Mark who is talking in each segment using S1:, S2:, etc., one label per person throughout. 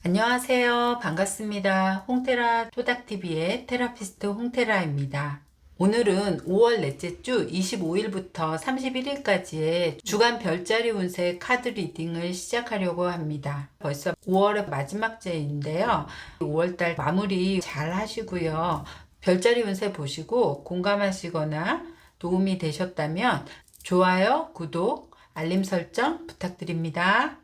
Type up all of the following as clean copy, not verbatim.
S1: 안녕하세요. 반갑습니다. 홍테라 토닥TV의 테라피스트 홍테라입니다. 오늘은 5월 넷째 주 25일부터 31일까지의 주간 별자리 운세 카드 리딩을 시작하려고 합니다. 벌써 5월의 마지막 주인데요. 5월달 마무리 잘 하시고요. 별자리 운세 보시고 공감하시거나 도움이 되셨다면 좋아요, 구독, 알림 설정 부탁드립니다.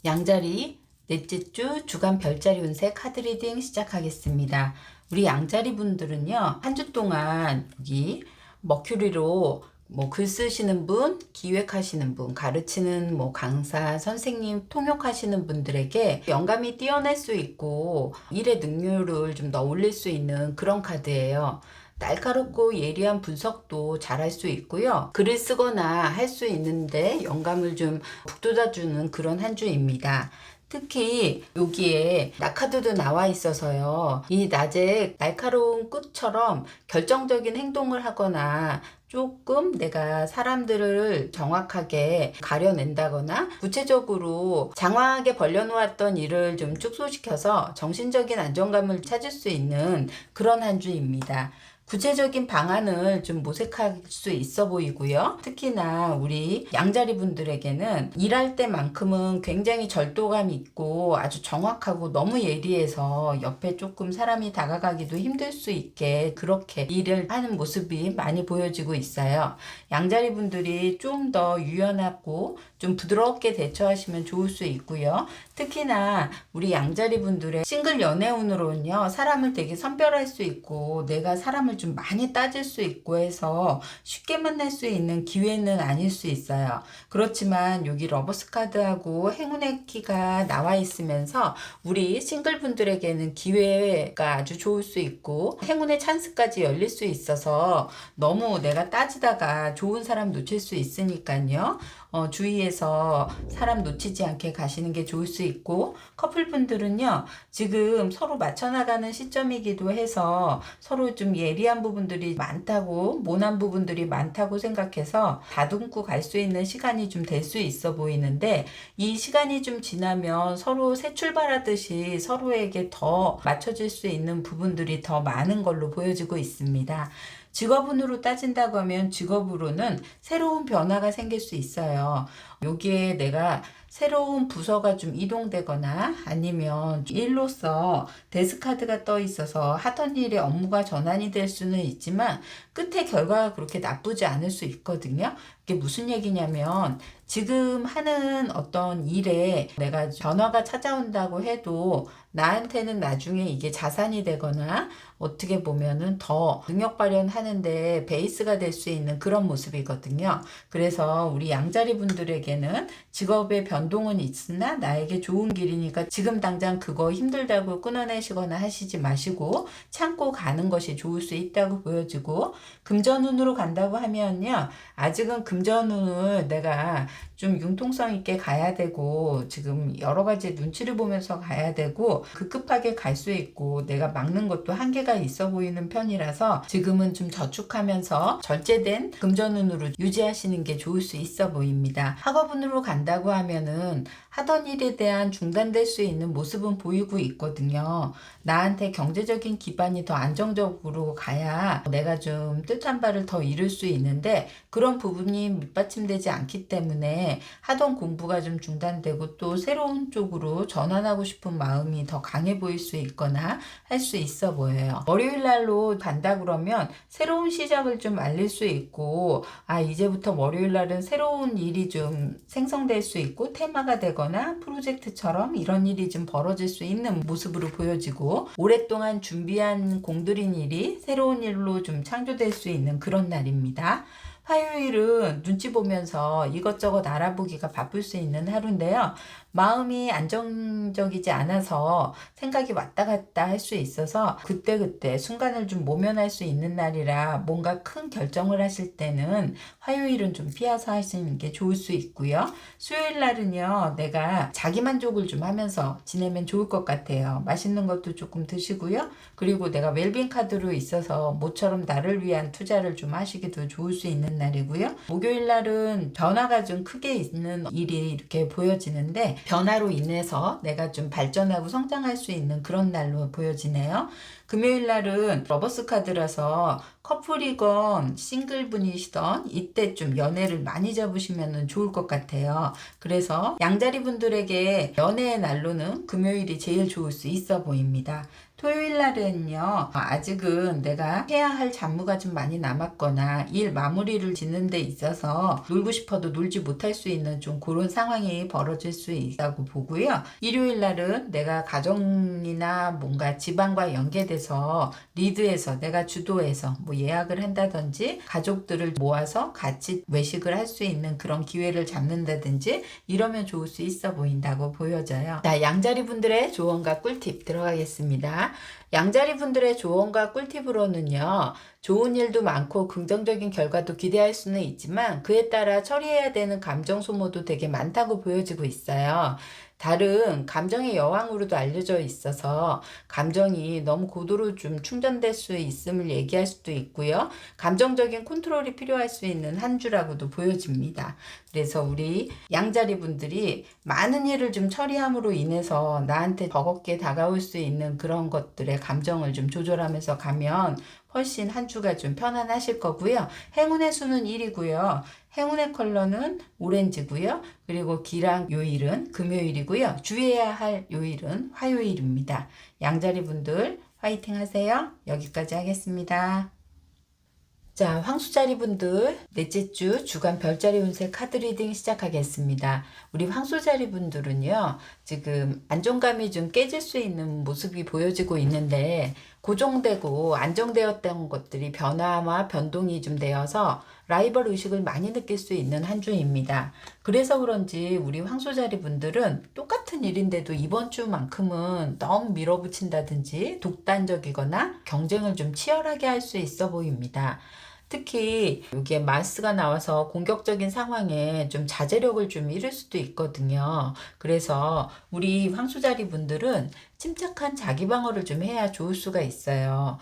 S1: 양자리 넷째 주 주간 별자리 운세 카드 리딩 시작하겠습니다. 우리 양자리 분들은요, 한 주 동안 여기 머큐리로 글 쓰시는 분, 기획하시는 분, 가르치는 강사, 선생님, 통역하시는 분들에게 영감이 뛰어날 수 있고 일의 능률을 좀 더 올릴 수 있는 그런 카드예요. 날카롭고 예리한 분석도 잘할 수 있고요. 글을 쓰거나 할 수 있는데 영감을 좀 북돋아주는 그런 한 주입니다. 특히 여기에 낙카드도 나와 있어서요. 이 낮에 날카로운 끝처럼 결정적인 행동을 하거나 조금 내가 사람들을 정확하게 가려낸다거나 구체적으로 장황하게 벌려놓았던 일을 좀 축소시켜서 정신적인 안정감을 찾을 수 있는 그런 한 주입니다. 구체적인 방안을 좀 모색할 수 있어 보이고요. 특히나 우리 양자리 분들에게는 일할 때만큼은 굉장히 절도감 있고 아주 정확하고 너무 예리해서 옆에 조금 사람이 다가가기도 힘들 수 있게 그렇게 일을 하는 모습이 많이 보여지고 있어요. 양자리 분들이 좀 더 유연하고 좀 부드럽게 대처하시면 좋을 수 있고요. 특히나 우리 양자리 분들의 싱글 연애운으로는요, 사람을 되게 선별할 수 있고 내가 사람을 좀 많이 따질 수 있고 해서 쉽게 만날 수 있는 기회는 아닐 수 있어요. 그렇지만 여기 러버스 카드하고 행운의 키가 나와 있으면서 우리 싱글분들에게는 기회가 아주 좋을 수 있고 행운의 찬스까지 열릴 수 있어서 너무 내가 따지다가 좋은 사람 놓칠 수 있으니까요. 주의해서 사람 놓치지 않게 가시는 게 좋을 수 있고, 커플분들은요 지금 서로 맞춰나가는 시점이기도 해서 서로 좀 예리한 부분들이 많다고, 모난 부분들이 많다고 생각해서 다듬고 갈 수 있는 시간이 좀 될 수 있어 보이는데, 이 시간이 좀 지나면 서로 새 출발하듯이 서로에게 더 맞춰질 수 있는 부분들이 더 많은 걸로 보여지고 있습니다. 직업운으로 따진다고 하면 직업으로는 새로운 변화가 생길 수 있어요. 여기에 내가 새로운 부서가 좀 이동되거나 아니면 일로서 데스카드가 떠 있어서 하던 일의 업무가 전환이 될 수는 있지만 끝의 결과가 그렇게 나쁘지 않을 수 있거든요. 이게 무슨 얘기냐면 지금 하는 어떤 일에 내가 변화가 찾아온다고 해도 나한테는 나중에 이게 자산이 되거나 어떻게 보면은 더 능력 발현하는데 베이스가 될 수 있는 그런 모습이거든요. 그래서 우리 양자리 분들에게는 직업의 변동은 있으나 나에게 좋은 길이니까 지금 당장 그거 힘들다고 끊어내시거나 하시지 마시고 참고 가는 것이 좋을 수 있다고 보여지고, 금전운으로 간다고 하면요, 아직은 금전운을 내가 좀 융통성 있게 가야 되고 지금 여러 가지 눈치를 보면서 가야 되고 급급하게 갈 수 있고 내가 막는 것도 한계가 있어 보이는 편이라서 지금은 좀 저축하면서 절제된 금전운으로 유지하시는 게 좋을 수 있어 보입니다. 학업운으로 간다고 하면은 하던 일에 대한 중단될 수 있는 모습은 보이고 있거든요. 나한테 경제적인 기반이 더 안정적으로 가야 내가 좀 뜻한 바를 더 이룰 수 있는데 그런 부분이 밑받침되지 않기 때문에 하던 공부가 좀 중단되고 또 새로운 쪽으로 전환하고 싶은 마음이 더 강해 보일 수 있거나 할 수 있어 보여요. 월요일 날로 간다 그러면 새로운 시작을 좀 알릴 수 있고, 이제부터 월요일 날은 새로운 일이 좀 생성될 수 있고 테마가 되거나 프로젝트처럼 이런 일이 좀 벌어질 수 있는 모습으로 보여지고, 오랫동안 준비한 공들인 일이 새로운 일로 좀 창조될 수 있는 그런 날입니다. 화요일은 눈치 보면서 이것저것 알아보기가 바쁠 수 있는 하루인데요. 마음이 안정적이지 않아서 생각이 왔다 갔다 할 수 있어서 그때그때 순간을 좀 모면할 수 있는 날이라 뭔가 큰 결정을 하실 때는 화요일은 좀 피해서 하시는 게 좋을 수 있고요. 수요일 날은요, 내가 자기만족을 좀 하면서 지내면 좋을 것 같아요. 맛있는 것도 조금 드시고요. 그리고 내가 웰빙 카드로 있어서 모처럼 나를 위한 투자를 좀 하시기도 좋을 수 있는 날이고요. 목요일 날은 변화가 좀 크게 있는 일이 이렇게 보여지는데 변화로 인해서 내가 좀 발전하고 성장할 수 있는 그런 날로 보여지네요. 금요일 날은 러버스 카드라서 커플이건 싱글분이시던 이때 좀 연애를 많이 잡으시면 좋을 것 같아요. 그래서 양자리 분들에게 연애의 날로는 금요일이 제일 좋을 수 있어 보입니다. 토요일 날은요, 아직은 내가 해야 할 잡무가 좀 많이 남았거나 일 마무리를 짓는 데 있어서 놀고 싶어도 놀지 못할 수 있는 좀 그런 상황이 벌어질 수 있다고 보고요. 일요일 날은 내가 가정이나 뭔가 집안과 연계돼서 리드해서 내가 주도해서 뭐 예약을 한다든지 가족들을 모아서 같이 외식을 할 수 있는 그런 기회를 잡는다든지 이러면 좋을 수 있어 보인다고 보여져요. 자, 양자리 분들의 조언과 꿀팁 들어가겠습니다. 양자리 분들의 조언과 꿀팁으로는요, 좋은 일도 많고 긍정적인 결과도 기대할 수는 있지만 그에 따라 처리해야 되는 감정 소모도 되게 많다고 보여지고 있어요. 다른 감정의 여왕으로도 알려져 있어서 감정이 너무 고도로 좀 충전될 수 있음을 얘기할 수도 있고요. 감정적인 컨트롤이 필요할 수 있는 한 주라고도 보여집니다. 그래서 우리 양자리 분들이 많은 일을 좀 처리함으로 인해서 나한테 버겁게 다가올 수 있는 그런 것들의 감정을 좀 조절하면서 가면 훨씬 한 주가 좀 편안하실 거고요. 행운의 수는 1이고요. 행운의 컬러는 오렌지고요. 그리고 기랑 요일은 금요일이고요. 주의해야 할 요일은 화요일입니다. 양자리 분들 화이팅 하세요. 여기까지 하겠습니다. 자, 황수자리 분들 넷째 주 주간 별자리 운세 카드 리딩 시작하겠습니다. 우리 황수자리 분들은요, 지금 안정감이 좀 깨질 수 있는 모습이 보여지고 있는데 고정되고 안정되었던 것들이 변화와 변동이 좀 되어서 라이벌 의식을 많이 느낄 수 있는 한 주입니다. 그래서 그런지 우리 황소자리 분들은 똑같은 일인데도 이번 주만큼은 너무 밀어붙인다든지 독단적이거나 경쟁을 좀 치열하게 할 수 있어 보입니다. 특히 여기에 마스가 나와서 공격적인 상황에 좀 자제력을 좀 잃을 수도 있거든요. 그래서 우리 황소자리 분들은 침착한 자기 방어를 좀 해야 좋을 수가 있어요.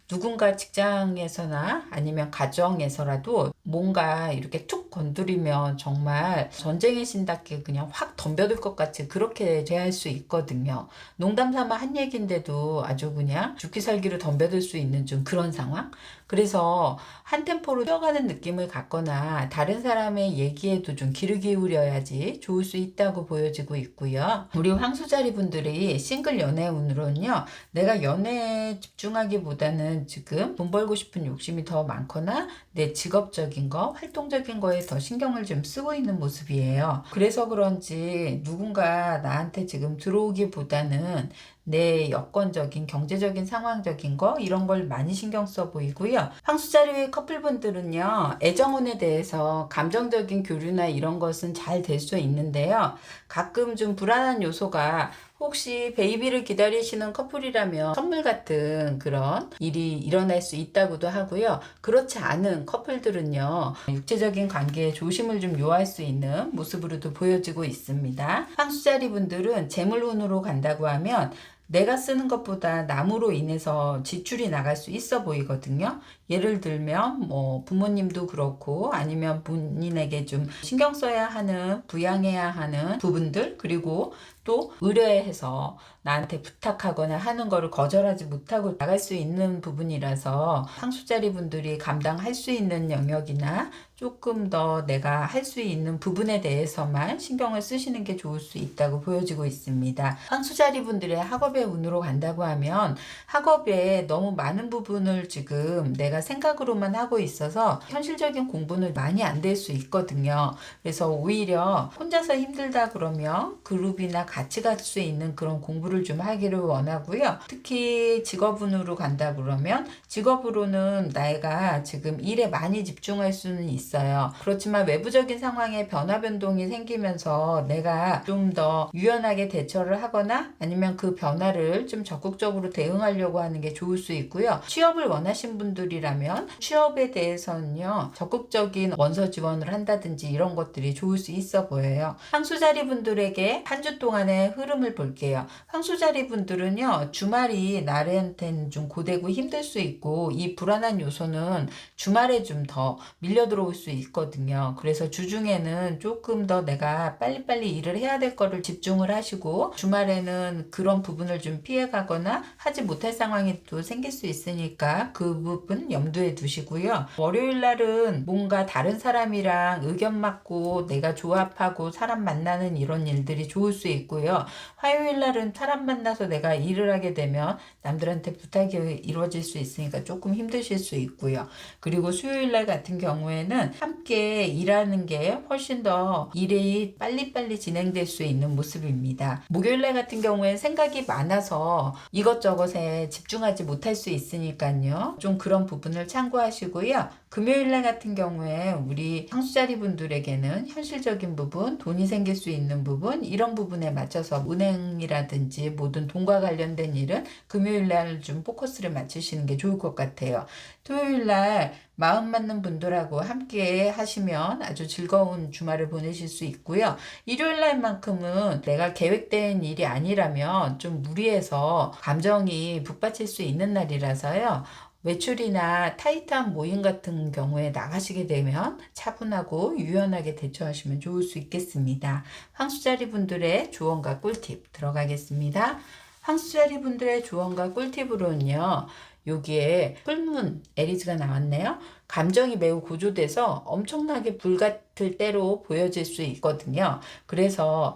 S1: 누군가 직장에서나 아니면 가정에서라도 뭔가 이렇게 툭 건드리면 정말 전쟁의 신답게 그냥 확 덤벼들 것 같이 그렇게 대할 수 있거든요. 농담 삼아 한 얘기인데도 아주 그냥 죽기 살기로 덤벼들 수 있는 좀 그런 상황? 그래서 한 템포로 뛰어가는 느낌을 갖거나 다른 사람의 얘기에도 좀 귀를 기울여야지 좋을 수 있다고 보여지고 있고요. 우리 황소자리 분들이 싱글 연애 운으로는요. 내가 연애에 집중하기보다는 지금 돈 벌고 싶은 욕심이 더 많거나 내 직업적인 거, 활동적인 거에 더 신경을 좀 쓰고 있는 모습이에요. 그래서 그런지 누군가 나한테 지금 들어오기보다는 내 여건적인 경제적인 상황적인 거 이런 걸 많이 신경 써 보이고요. 황수자리 커플분들은요. 애정운에 대해서 감정적인 교류나 이런 것은 잘 될 수 있는데요. 가끔 좀 불안한 요소가 혹시 베이비를 기다리시는 커플이라면 선물 같은 그런 일이 일어날 수 있다고도 하고요. 그렇지 않은 커플들은요. 육체적인 관계에 조심을 좀 요할 수 있는 모습으로도 보여지고 있습니다. 황수자리 분들은 재물운으로 간다고 하면 내가 쓰는 것보다 남으로 인해서 지출이 나갈 수 있어 보이거든요. 예를 들면 뭐 부모님도 그렇고 아니면 본인에게 좀 신경 써야 하는 부양해야 하는 부분들 그리고 또 의뢰해서 나한테 부탁하거나 하는 거를 거절하지 못하고 나갈 수 있는 부분이라서 황소자리 분들이 감당할 수 있는 영역이나 조금 더 내가 할 수 있는 부분에 대해서만 신경을 쓰시는 게 좋을 수 있다고 보여지고 있습니다. 황소자리 분들의 학업의 운으로 간다고 하면 학업에 너무 많은 부분을 지금 내가 생각으로만 하고 있어서 현실적인 공부는 많이 안 될 수 있거든요. 그래서 오히려 혼자서 힘들다 그러면 그룹이나 같이 갈 수 있는 그런 공부를 좀 하기를 원하고요. 특히 직업운으로 간다 그러면 직업으로는 내가 지금 일에 많이 집중할 수는 있어요. 그렇지만 외부적인 상황에 변화 변동이 생기면서 내가 좀 더 유연하게 대처를 하거나 아니면 그 변화를 좀 적극적으로 대응하려고 하는 게 좋을 수 있고요. 취업을 원하신 분들이라면 취업에 대해서는요. 적극적인 원서 지원을 한다든지 이런 것들이 좋을 수 있어 보여요. 황소자리 분들에게 한 주 동안의 흐름을 볼게요. 황소자리 분들은요. 주말이 나한테는 좀 고되고 힘들 수 있고 이 불안한 요소는 주말에 좀 더 밀려 들어올 수 있거든요. 그래서 주중에는 조금 더 내가 빨리빨리 일을 해야 될 거를 집중을 하시고 주말에는 그런 부분을 좀 피해 가거나 하지 못할 상황이 또 생길 수 있으니까 그 부분 염두에 두시고요. 월요일 날은 뭔가 다른 사람이랑 의견 맞고 내가 조합하고 사람 만나는 이런 일들이 좋을 수 있고요. 화요일 날은 사람 만나서 내가 일을 하게 되면 남들한테 부탁이 이루어질 수 있으니까 조금 힘드실 수 있고요. 그리고 수요일 날 같은 경우에는 함께 일하는 게 훨씬 더 일이 빨리빨리 진행될 수 있는 모습입니다. 목요일 날 같은 경우에는 생각이 많아서 이것저것에 집중하지 못할 수 있으니까요. 좀 그런 부분을 참고하시고요. 금요일 날 같은 경우에 우리 황수자리 분들에게는 현실적인 부분, 돈이 생길 수 있는 부분 이런 부분에 맞춰서 은행이라든지 모든 돈과 관련된 일은 금요일 날 좀 포커스를 맞추시는 게 좋을 것 같아요. 토요일 날 마음 맞는 분들하고 함께 하시면 아주 즐거운 주말을 보내실 수 있고요. 일요일 날만큼은 내가 계획된 일이 아니라면 좀 무리해서 감정이 북받칠 수 있는 날이라서요. 외출이나 타이트한 모임 같은 경우에 나가시게 되면 차분하고 유연하게 대처하시면 좋을 수 있겠습니다. 황수자리 분들의 조언과 꿀팁 들어가겠습니다. 황수자리 분들의 조언과 꿀팁으로는요. 여기에 풀문 에리즈가 나왔네요. 감정이 매우 고조돼서 엄청나게 불같을 때로 보여질 수 있거든요. 그래서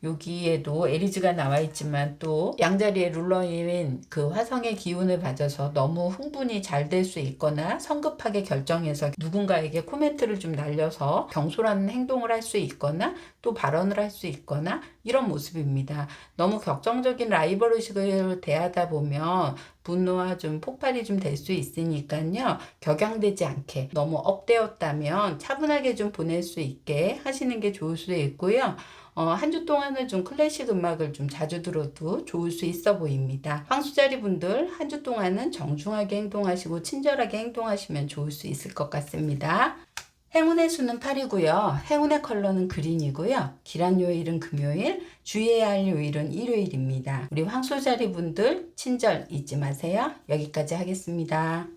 S1: 여기에도 에리즈가 나와 있지만 또 양자리에 룰러인 그 화성의 기운을 받아서 너무 흥분이 잘 될 수 있거나 성급하게 결정해서 누군가에게 코멘트를 좀 날려서 경솔하는 행동을 할 수 있거나 또 발언을 할 수 있거나 이런 모습입니다. 너무 격정적인 라이벌 의식을 대하다 보면 분노와 좀 폭발이 좀 될 수 있으니까요. 격양되지 않게 너무 업되었다면 차분하게 좀 보낼 수 있게 하시는 게 좋을 수 있고요. 한 주 동안은 좀 클래식 음악을 좀 자주 들어도 좋을 수 있어 보입니다. 황수자리 분들 한 주 동안은 정중하게 행동하시고 친절하게 행동하시면 좋을 수 있을 것 같습니다. 행운의 수는 8이고요. 행운의 컬러는 그린이고요. 길한 요일은 금요일, 주의해야 할 요일은 일요일입니다. 우리 황소자리 분들 친절 잊지 마세요. 여기까지 하겠습니다.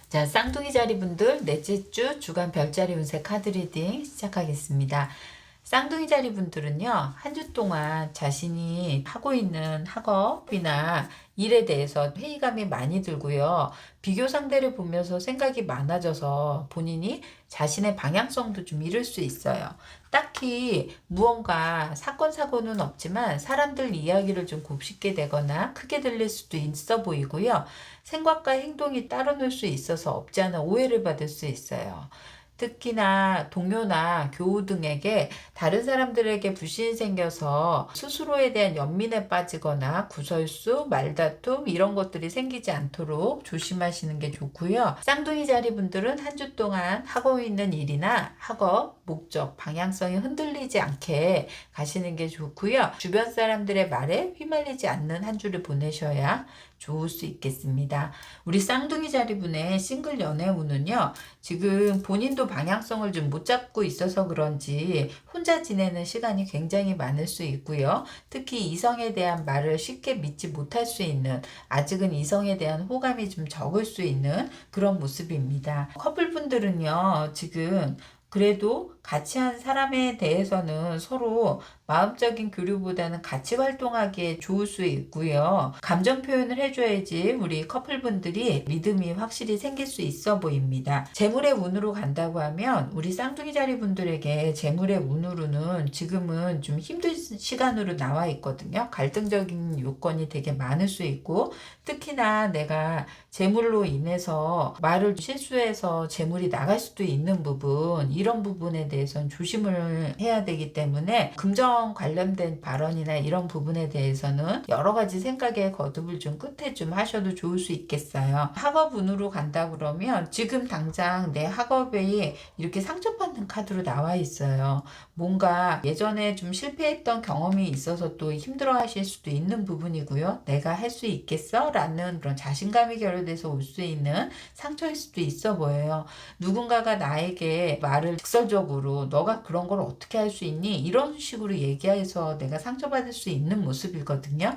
S1: 자, 쌍둥이 자리 분들 넷째 주 주간 별자리 운세 카드 리딩 시작하겠습니다. 쌍둥이 자리 분들은요, 한 주 동안 자신이 하고 있는 학업이나 일에 대해서 회의감이 많이 들고요. 비교 상대를 보면서 생각이 많아져서 본인이 자신의 방향성도 좀 잃을 수 있어요. 딱히 무언가 사건, 사고는 없지만 사람들 이야기를 좀 곱씹게 되거나 크게 들릴 수도 있어 보이고요. 생각과 행동이 따로 놀 수 있어서 없지 않아 오해를 받을 수 있어요. 특히나 동료나 교우 등에게 다른 사람들에게 불신이 생겨서 스스로에 대한 연민에 빠지거나 구설수, 말다툼 이런 것들이 생기지 않도록 조심하시는 게 좋고요. 쌍둥이 자리 분들은 한 주 동안 하고 있는 일이나 학업, 목적, 방향성이 흔들리지 않게 가시는 게 좋고요. 주변 사람들의 말에 휘말리지 않는 한 주를 보내셔야 좋을 수 있겠습니다. 우리 쌍둥이 자리분의 싱글 연애 운은요. 지금 본인도 방향성을 좀 못 잡고 있어서 그런지 혼자 지내는 시간이 굉장히 많을 수 있고요. 특히 이성에 대한 말을 쉽게 믿지 못할 수 있는 아직은 이성에 대한 호감이 좀 적을 수 있는 그런 모습입니다. 커플분들은요. 지금 그래도 같이 한 사람에 대해서는 서로 마음적인 교류보다는 같이 활동하기에 좋을 수 있고요. 감정 표현을 해줘야지 우리 커플분들이 믿음이 확실히 생길 수 있어 보입니다. 재물의 운으로 간다고 하면 우리 쌍둥이 자리 분들에게 재물의 운으로는 지금은 좀 힘든 시간으로 나와 있거든요. 갈등적인 요건이 되게 많을 수 있고 특히나 내가 재물로 인해서 말을 실수해서 재물이 나갈 수도 있는 부분 이런 부분에 대해서는 조심을 해야 되기 때문에 금전 관련된 발언이나 이런 부분에 대해서는 여러 가지 생각의 거듭을 좀 끝에 좀 하셔도 좋을 수 있겠어요. 학업 운으로 간다 그러면 지금 당장 내 학업에 이렇게 상처받는 카드로 나와 있어요. 뭔가 예전에 좀 실패했던 경험이 있어서 또 힘들어 하실 수도 있는 부분이고요. 내가 할 수 있겠어? 라는 그런 자신감이 결여돼서 올 수 있는 상처일 수도 있어 보여요. 누군가가 나에게 말을 직설적으로 너가 그런 걸 어떻게 할 수 있니? 이런 식으로 얘기해서 내가 상처받을 수 있는 모습이거든요.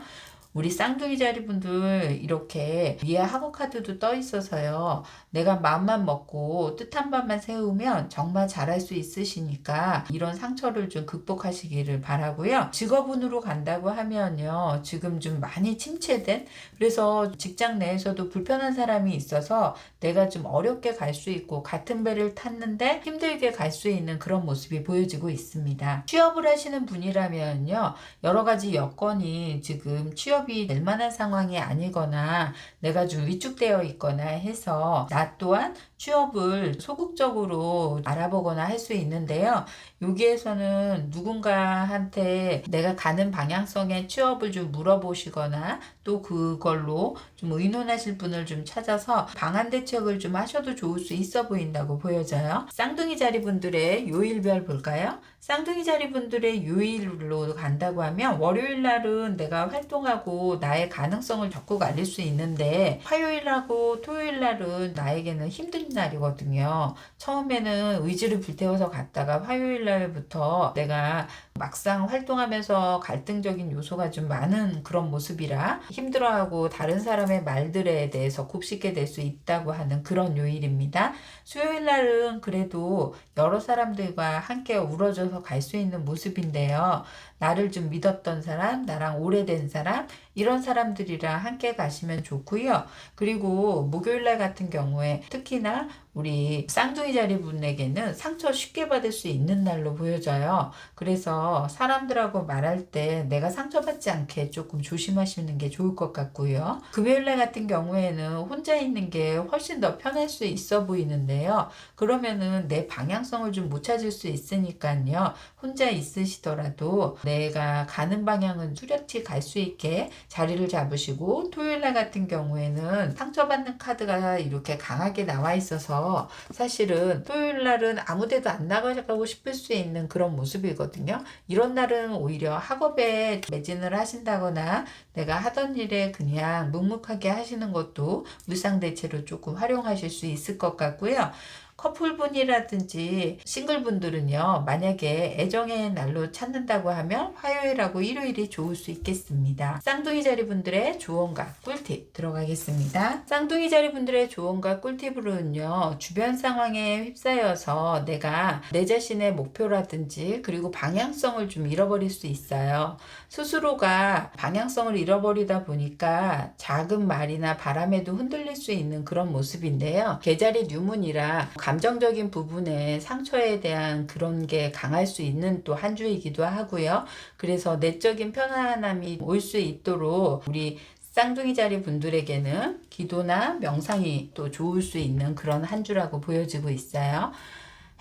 S1: 우리 쌍둥이 자리 분들 이렇게 위에 학업 카드도 떠 있어서요. 내가 마음만 먹고 뜻한 바만 세우면 정말 잘할 수 있으시니까 이런 상처를 좀 극복하시기를 바라고요. 직업운으로 간다고 하면요. 지금 좀 많이 침체된 그래서 직장 내에서도 불편한 사람이 있어서 내가 좀 어렵게 갈 수 있고 같은 배를 탔는데 힘들게 갈 수 있는 그런 모습이 보여지고 있습니다. 취업을 하시는 분이라면요. 여러 가지 여건이 지금 취업이 될 만한 상황이 아니거나 내가 좀 위축되어 있거나 해서 나 또한 취업을 소극적으로 알아보거나 할 수 있는데요. 여기에서는 누군가한테 내가 가는 방향성의 취업을 좀 물어보시거나 또 그걸로 좀 의논하실 분을 좀 찾아서 방안 대책을 좀 하셔도 좋을 수 있어 보인다고 보여져요. 쌍둥이 자리 분들의 요일별 볼까요? 쌍둥이 자리 분들의 요일로 간다고 하면 월요일 날은 내가 활동하고 나의 가능성을 적극 알릴 수 있는데 화요일하고 토요일 날은 나에게는 힘든 날이거든요. 처음에는 의지를 불태워서 갔다가 화요일 날부터 내가 막상 활동하면서 갈등적인 요소가 좀 많은 그런 모습이라 힘들어하고 다른 사람의 말들에 대해서 곱씹게 될 수 있다고 하는 그런 요일입니다. 수요일 날은 그래도 여러 사람들과 함께 우러져서 갈 수 있는 모습인데요. 나를 좀 믿었던 사람, 나랑 오래된 사람 이런 사람들이랑 함께 가시면 좋고요. 그리고 목요일 날 같은 경우에 특히나 우리 쌍둥이 자리 분에게는 상처 쉽게 받을 수 있는 날로 보여져요. 그래서 사람들하고 말할 때 내가 상처받지 않게 조금 조심하시는 게 좋을 것 같고요. 금요일날 같은 경우에는 혼자 있는 게 훨씬 더 편할 수 있어 보이는데요. 그러면은 내 방향성을 좀 못 찾을 수 있으니까요. 혼자 있으시더라도 내가 가는 방향은 뚜렷이 갈 수 있게 자리를 잡으시고, 토요일날 같은 경우에는 상처받는 카드가 이렇게 강하게 나와 있어서 사실은 토요일날은 아무 데도 안 나가고 싶을 수 있는 그런 모습이거든요. 이런 날은 오히려 학업에 매진을 하신다거나 내가 하던 일에 그냥 묵묵하게 하시는 것도 무상대체로 조금 활용하실 수 있을 것 같고요. 커플분이라든지 싱글분들은요, 만약에 애정의 날로 찾는다고 하면 화요일하고 일요일이 좋을 수 있겠습니다. 쌍둥이 자리 분들의 조언과 꿀팁 들어가겠습니다. 쌍둥이 자리 분들의 조언과 꿀팁으로는요, 주변 상황에 휩싸여서 내가 내 자신의 목표라든지 그리고 방향성을 좀 잃어버릴 수 있어요. 스스로가 방향성을 잃어버리다 보니까 작은 말이나 바람에도 흔들릴 수 있는 그런 모습인데요. 계절이 뉴문이라 감정적인 부분에 상처에 대한 그런 게 강할 수 있는 또 한 주이기도 하고요. 그래서 내적인 편안함이 올 수 있도록 우리 쌍둥이 자리 분들에게는 기도나 명상이 또 좋을 수 있는 그런 한 주라고 보여지고 있어요.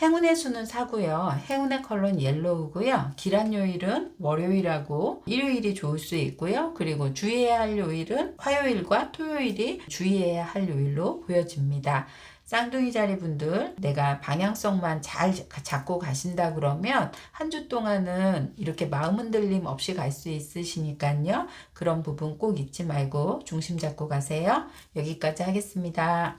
S1: 행운의 수는 4고요. 행운의 컬러는 옐로우고요. 길한 요일은 월요일하고 일요일이 좋을 수 있고요. 그리고 주의해야 할 요일은 화요일과 토요일이 주의해야 할 요일로 보여집니다. 쌍둥이 자리 분들, 내가 방향성만 잘 잡고 가신다 그러면 한 주 동안은 이렇게 마음 흔들림 없이 갈 수 있으시니까요. 그런 부분 꼭 잊지 말고 중심 잡고 가세요. 여기까지 하겠습니다.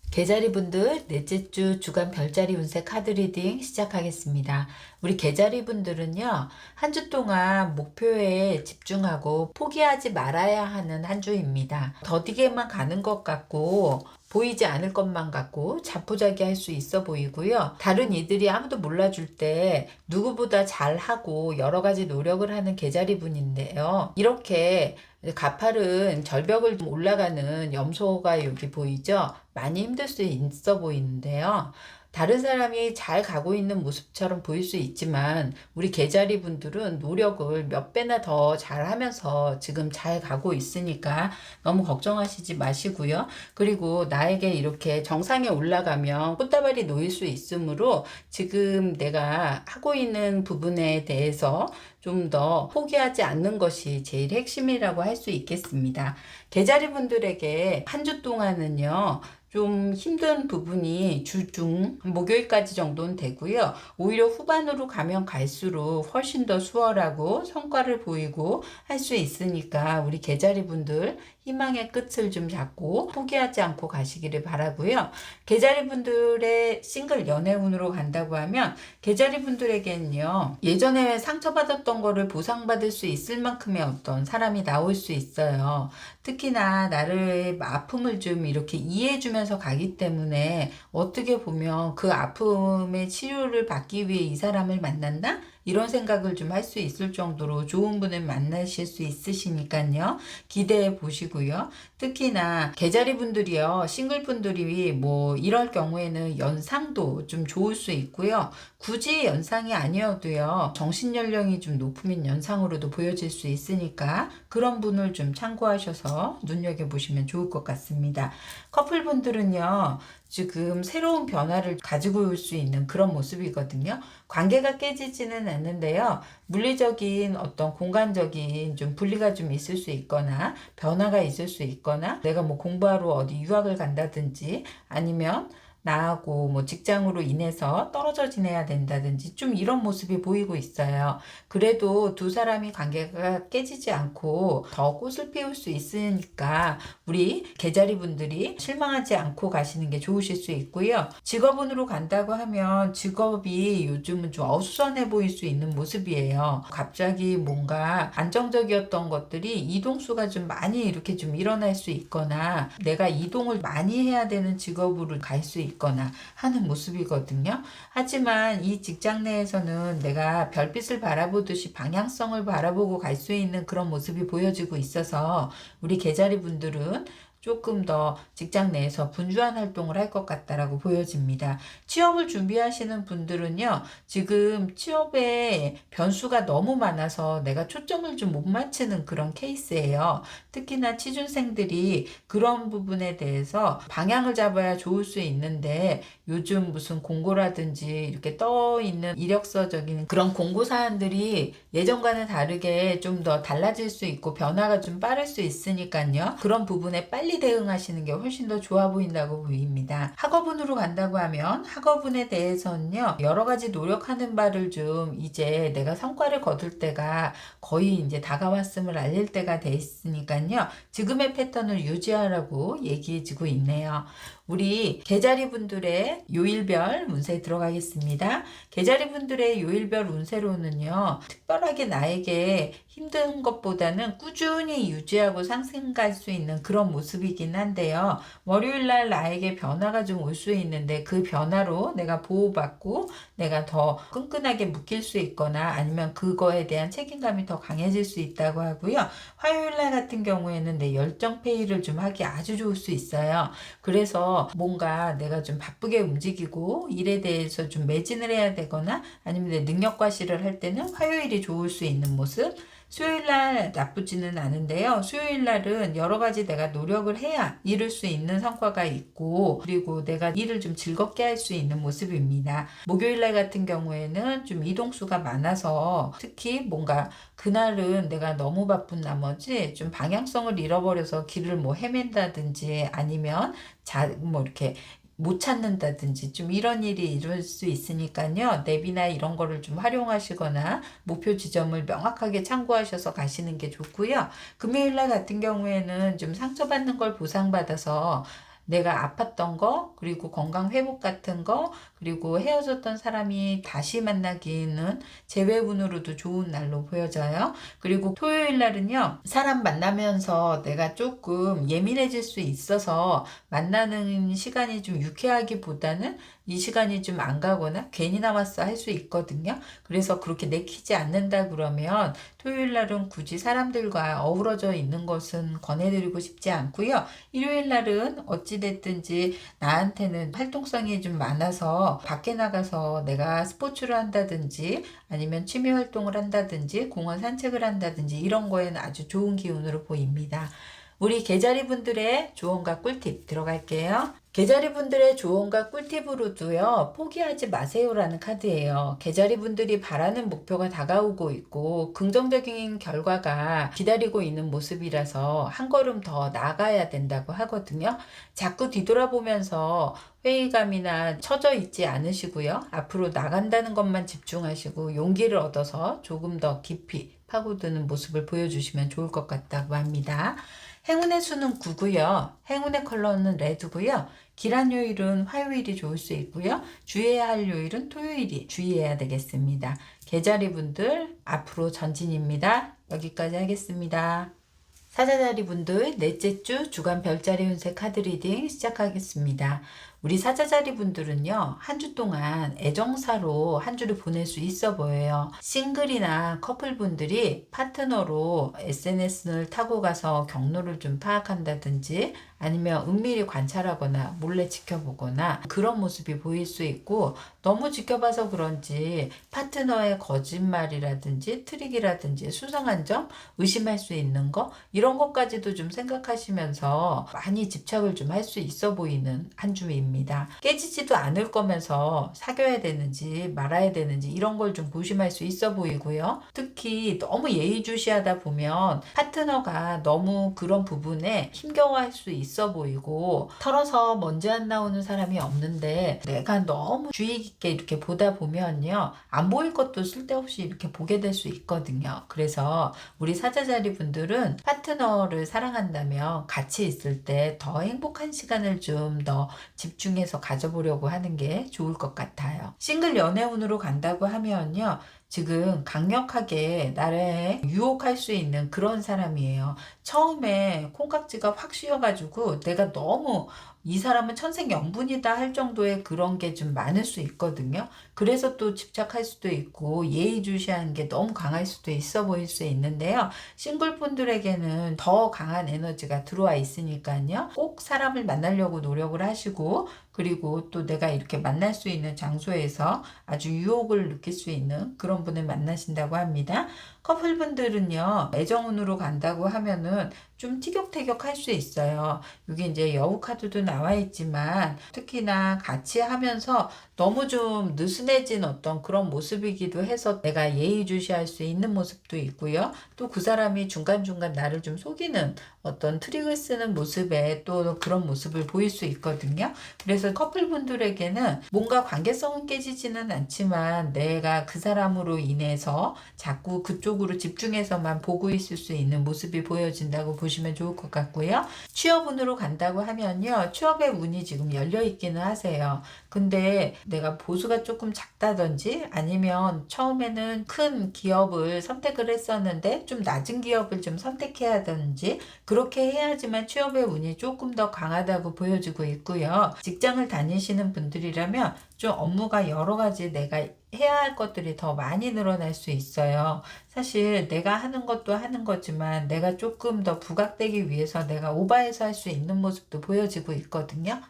S1: 개자리 분들 넷째 주 주간 별자리 운세 카드 리딩 시작하겠습니다. 우리 개자리 분들은요, 한 주 동안 목표에 집중하고 포기하지 말아야 하는 한 주입니다. 더디게만 가는 것 같고 보이지 않을 것만 같고 자포자기할 수 있어 보이고요. 다른 이들이 아무도 몰라줄 때 누구보다 잘하고 여러 가지 노력을 하는 개자리 분인데요. 이렇게 가파른 절벽을 좀 올라가는 염소가 여기 보이죠? 많이 힘들 수 있어 보이는데요. 다른 사람이 잘 가고 있는 모습처럼 보일 수 있지만 우리 개자리 분들은 노력을 몇 배나 더 잘하면서 지금 잘 가고 있으니까 너무 걱정하시지 마시고요. 그리고 나에게 이렇게 정상에 올라가면 꽃다발이 놓일 수 있으므로 지금 내가 하고 있는 부분에 대해서 좀 더 포기하지 않는 것이 제일 핵심이라고 할 수 있겠습니다. 개자리 분들에게 한 주 동안은요, 좀 힘든 부분이 주중 목요일까지 정도는 되고요. 오히려 후반으로 가면 갈수록 훨씬 더 수월하고 성과를 보이고 할 수 있으니까 우리 개자리 분들 희망의 끝을 좀 잡고 포기하지 않고 가시기를 바라고요. 개자리 분들의 싱글 연애운으로 간다고 하면 개자리 분들에게는요, 예전에 상처받았던 거를 보상받을 수 있을 만큼의 어떤 사람이 나올 수 있어요. 특히나 나를 아픔을 좀 이렇게 이해해주면서 가기 때문에 어떻게 보면 그 아픔의 치료를 받기 위해 이 사람을 만난다? 이런 생각을 좀 할 수 있을 정도로 좋은 분을 만나실 수 있으시니까요. 기대해 보시고요. 특히나 개자리 분들이요, 싱글 분들이 뭐 이럴 경우에는 연상도 좀 좋을 수 있고요. 굳이 연상이 아니어도요, 정신 연령이 좀 높으면 연상으로도 보여질 수 있으니까 그런 분을 좀 참고하셔서 눈여겨보시면 좋을 것 같습니다. 커플 분들은요, 지금 새로운 변화를 가지고 올 수 있는 그런 모습이거든요. 관계가 깨지지는 않는데요. 물리적인 어떤 공간적인 좀 분리가 좀 있을 수 있거나 변화가 있을 수 있거나 내가 뭐 공부하러 어디 유학을 간다든지 아니면 나하고 뭐 직장으로 인해서 떨어져 지내야 된다든지 좀 이런 모습이 보이고 있어요. 그래도 두 사람이 관계가 깨지지 않고 더 꽃을 피울 수 있으니까 우리 개자리 분들이 실망하지 않고 가시는 게 좋으실 수 있고요. 직업운으로 간다고 하면 직업이 요즘은 좀 어수선해 보일 수 있는 모습이에요. 갑자기 뭔가 안정적이었던 것들이 이동수가 좀 많이 이렇게 좀 일어날 수 있거나 내가 이동을 많이 해야 되는 직업으로 갈 수 있거나 하는 모습이거든요. 하지만 이 직장 내에서는 내가 별빛을 바라보듯이 방향성을 바라보고 갈 수 있는 그런 모습이 보여지고 있어서 우리 개자리 분들은 조금 더 직장 내에서 분주한 활동을 할 것 같다라고 보여집니다. 취업을 준비하시는 분들은요, 지금 취업에 변수가 너무 많아서 내가 초점을 좀 못 맞추는 그런 케이스예요. 특히나 취준생들이 그런 부분에 대해서 방향을 잡아야 좋을 수 있는데, 요즘 무슨 공고라든지 이렇게 떠 있는 이력서적인 그런 공고 사안들이 예전과는 다르게 좀 더 달라질 수 있고 변화가 좀 빠를 수 있으니까요. 그런 부분에 빨리 대응하시는 게 훨씬 더 좋아 보인다고 보입니다. 학업운으로 간다고 하면 학업운에 대해서는요, 여러 가지 노력하는 바를 좀 이제 내가 성과를 거둘 때가 거의 이제 다가왔음을 알릴 때가 돼 있으니까요. 지금의 패턴을 유지하라고 얘기해주고 있네요. 우리 계자리 분들의 요일별 운세 들어가겠습니다. 계자리 분들의 요일별 운세로는요, 특별하게 나에게 힘든 것보다는 꾸준히 유지하고 상승할 수 있는 그런 모습이긴 한데요. 월요일날 나에게 변화가 좀 올 수 있는데 그 변화로 내가 보호받고 내가 더 끈끈하게 묶일 수 있거나 아니면 그거에 대한 책임감이 더 강해질 수 있다고 하고요. 화요일날 같은 경우에는 내 열정페이를 좀 하기 아주 좋을 수 있어요. 그래서 뭔가 내가 좀 바쁘게 움직이고 일에 대해서 좀 매진을 해야 되거나 아니면 내 능력 과시를 할 때는 화요일이 좋을 수 있는 모습. 수요일날 나쁘지는 않은데요. 수요일날은 여러 가지 내가 노력을 해야 이룰 수 있는 성과가 있고, 그리고 내가 일을 좀 즐겁게 할 수 있는 모습입니다. 목요일날 같은 경우에는 좀 이동수가 많아서 특히 뭔가 그날은 내가 너무 바쁜 나머지 좀 방향성을 잃어버려서 길을 뭐 헤맨다든지 아니면 뭐 이렇게 못 찾는다든지 좀 이런 일이 이룰 수 있으니까요. 앱이나 이런 거를 좀 활용하시거나 목표 지점을 명확하게 참고하셔서 가시는 게 좋고요. 금요일날 같은 경우에는 좀 상처받는 걸 보상받아서 내가 아팠던 거, 그리고 건강 회복 같은 거, 그리고 헤어졌던 사람이 다시 만나기는 재회운으로도 좋은 날로 보여져요. 그리고 토요일 날은요, 사람 만나면서 내가 조금 예민해질 수 있어서 만나는 시간이 좀 유쾌하기보다는 이 시간이 좀 안 가거나 괜히 나왔어 할 수 있거든요. 그래서 그렇게 내키지 않는다 그러면 토요일 날은 굳이 사람들과 어우러져 있는 것은 권해드리고 싶지 않고요. 일요일 날은 어찌됐든지 나한테는 활동성이 좀 많아서 밖에 나가서 내가 스포츠를 한다든지 아니면 취미 활동을 한다든지 공원 산책을 한다든지 이런 거에는 아주 좋은 기운으로 보입니다. 우리 계자리 분들의 조언과 꿀팁 들어갈게요. 계자리 분들의 조언과 꿀팁으로도요, 포기하지 마세요라는 카드예요. 계자리 분들이 바라는 목표가 다가오고 있고 긍정적인 결과가 기다리고 있는 모습이라서 한 걸음 더 나아가야 된다고 하거든요. 자꾸 뒤돌아보면서 회의감이나 처져 있지 않으시고요. 앞으로 나간다는 것만 집중하시고 용기를 얻어서 조금 더 깊이 파고드는 모습을 보여주시면 좋을 것 같다고 합니다. 행운의 수는 9고요. 행운의 컬러는 레드고요. 길한 요일은 화요일이 좋을 수 있고요. 주의해야 할 요일은 토요일이 주의해야 되겠습니다. 계자리 분들 앞으로 전진입니다. 여기까지 하겠습니다. 사자자리 분들 넷째 주 주간 별자리 운세 카드 리딩 시작하겠습니다. 우리 사자자리 분들은요, 한 주 동안 애정사로 한 주를 보낼 수 있어 보여요. 싱글이나 커플 분들이 파트너로 SNS를 타고 가서 경로를 좀 파악한다든지 아니면 은밀히 관찰하거나 몰래 지켜보거나 그런 모습이 보일 수 있고, 너무 지켜봐서 그런지 파트너의 거짓말이라든지 트릭이라든지 수상한 점, 의심할 수 있는 거 이런 것까지도 좀 생각하시면서 많이 집착을 좀 할 수 있어 보이는 한 주입니다. 깨지지도 않을 거면서 사귀어야 되는지 말아야 되는지 이런 걸 좀 고심할 수 있어 보이고요. 특히 너무 예의주시하다 보면 파트너가 너무 그런 부분에 힘겨워할 수 있어 보이고, 털어서 먼지 안 나오는 사람이 없는데 내가 너무 주의 깊게 이렇게 보다 보면요, 안 보일 것도 쓸데없이 이렇게 보게 될 수 있거든요. 그래서 우리 사자자리 분들은 파트너를 사랑한다면 같이 있을 때 더 행복한 시간을 좀 더 집중해서 가져보려고 하는 게 좋을 것 같아요. 싱글 연애운으로 간다고 하면요, 지금 강력하게 나를 유혹할 수 있는 그런 사람이에요. 처음에 콩깍지가 확 씌어가지고 내가 너무 이 사람은 천생연분이다 할 정도의 그런 게 좀 많을 수 있거든요. 그래서 또 집착할 수도 있고 예의주시하는 게 너무 강할 수도 있어 보일 수 있는데요. 싱글분들에게는 더 강한 에너지가 들어와 있으니까요. 꼭 사람을 만나려고 노력을 하시고, 그리고 또 내가 이렇게 만날 수 있는 장소에서 아주 유혹을 느낄 수 있는 그런 분을 만나신다고 합니다. 커플분들은요, 애정운으로 간다고 하면은 좀 티격태격 할 수 있어요. 여기 이제 여우 카드도 나와 있지만 특히나 같이 하면서 너무 좀 느슨해진 어떤 그런 모습이기도 해서 내가 예의주시할 수 있는 모습도 있고요. 또 그 사람이 중간중간 나를 좀 속이는 어떤 트릭을 쓰는 모습에 또 그런 모습을 보일 수 있거든요. 그래서 커플분들에게는 뭔가 관계성은 깨지지는 않지만 내가 그 사람으로 인해서 자꾸 그쪽으로 집중해서만 보고 있을 수 있는 모습이 보여진다고 보시면 좋을 것 같고요. 취업운으로 간다고 하면요. 취업의 운이 지금 열려 있기는 하세요. 근데 내가 보수가 조금 작다든지 아니면 처음에는 큰 기업을 선택을 했었는데 좀 낮은 기업을 좀 선택해야 하든지 그렇게 해야지만 취업의 운이 조금 더 강하다고 보여지고 있고요. 직장을 다니시는 분들이라면 좀 업무가 여러 가지 내가 해야 할 것들이 더 많이 늘어날 수 있어요. 사실 내가 하는 것도 하는 거지만 내가 조금 더 부각되기 위해서 내가 오버해서 할 수 있는 모습도 보여지고 있거든요.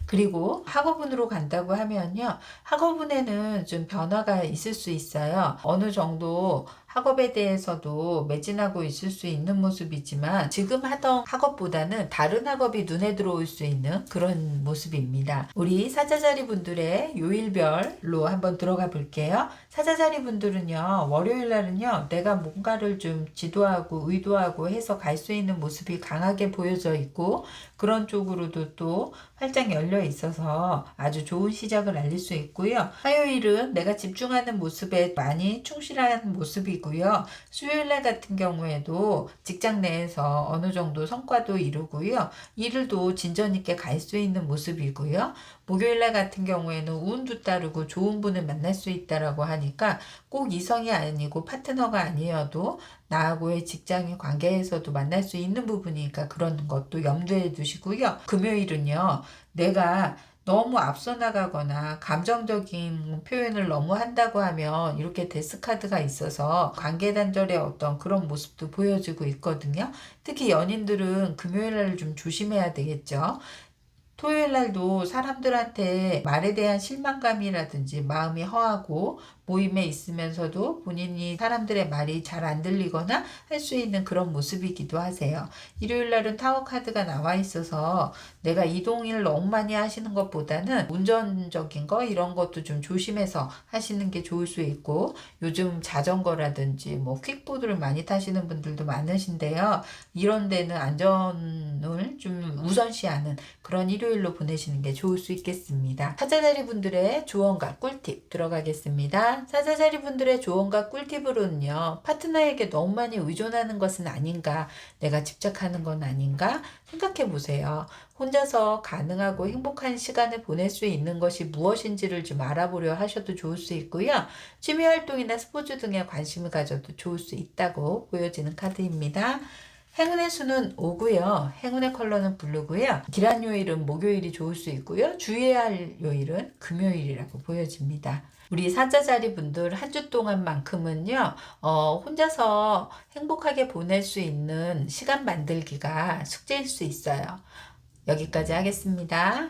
S1: 그리고 학업운으로 간다고 하면요. 학업운에는 좀 변화가 있을 수 있어요. 어느 정도 학업에 대해서도 매진하고 있을 수 있는 모습이지만 지금 하던 학업보다는 다른 학업이 눈에 들어올 수 있는 그런 모습입니다. 우리 사자자리 분들의 요일별로 한번 들어가 볼게요. 사자자리 분들은요. 월요일 날은요. 내가 뭔가를 좀 지도하고 의도하고 해서 갈 수 있는 모습이 강하게 보여져 있고 그런 쪽으로도 또 활짝 열려 있어서 아주 좋은 시작을 알릴 수 있고요. 화요일은 내가 집중하는 모습에 많이 충실한 모습이고요. 수요일날 같은 경우에도 직장 내에서 어느 정도 성과도 이루고요. 일을도 진전 있게 갈 수 있는 모습이고요. 목요일날 같은 경우에는 운도 따르고 좋은 분을 만날 수 있다라고 하니까 꼭 이성이 아니고 파트너가 아니어도 나하고의 직장의 관계에서도 만날 수 있는 부분이니까 그런 것도 염두에 두시고요. 금요일은요. 내가 너무 앞서 나가거나 감정적인 표현을 너무 한다고 하면 이렇게 데스카드가 있어서 관계 단절의 어떤 그런 모습도 보여지고 있거든요. 특히 연인들은 금요일 날 좀 조심해야 되겠죠. 토요일 날도 사람들한테 말에 대한 실망감이라든지 마음이 허하고 모임에 있으면서도 본인이 사람들의 말이 잘 안 들리거나 할 수 있는 그런 모습이기도 하세요. 일요일 날은 타워 카드가 나와 있어서 내가 이동일 너무 많이 하시는 것보다는 운전적인 거 이런 것도 좀 조심해서 하시는 게 좋을 수 있고 요즘 자전거라든지 뭐 퀵보드를 많이 타시는 분들도 많으신데요. 이런 데는 안전을 좀 우선시하는 그런 일요일로 보내시는 게 좋을 수 있겠습니다. 사자자리 분들의 조언과 꿀팁 들어가겠습니다. 사자자리 분들의 조언과 꿀팁으로는요. 파트너에게 너무 많이 의존하는 것은 아닌가, 내가 집착하는 건 아닌가 생각해 보세요. 혼자서 가능하고 행복한 시간을 보낼 수 있는 것이 무엇인지를 좀 알아보려 하셔도 좋을 수 있고요. 취미활동이나 스포츠 등에 관심을 가져도 좋을 수 있다고 보여지는 카드입니다. 행운의 수는 5고요. 행운의 컬러는 블루고요. 길한 요일은 목요일이 좋을 수 있고요. 주의해야 할 요일은 금요일이라고 보여집니다. 우리 사자자리 분들 한 주 동안만큼은요. 혼자서 행복하게 보낼 수 있는 시간 만들기가 숙제일 수 있어요. 여기까지 하겠습니다.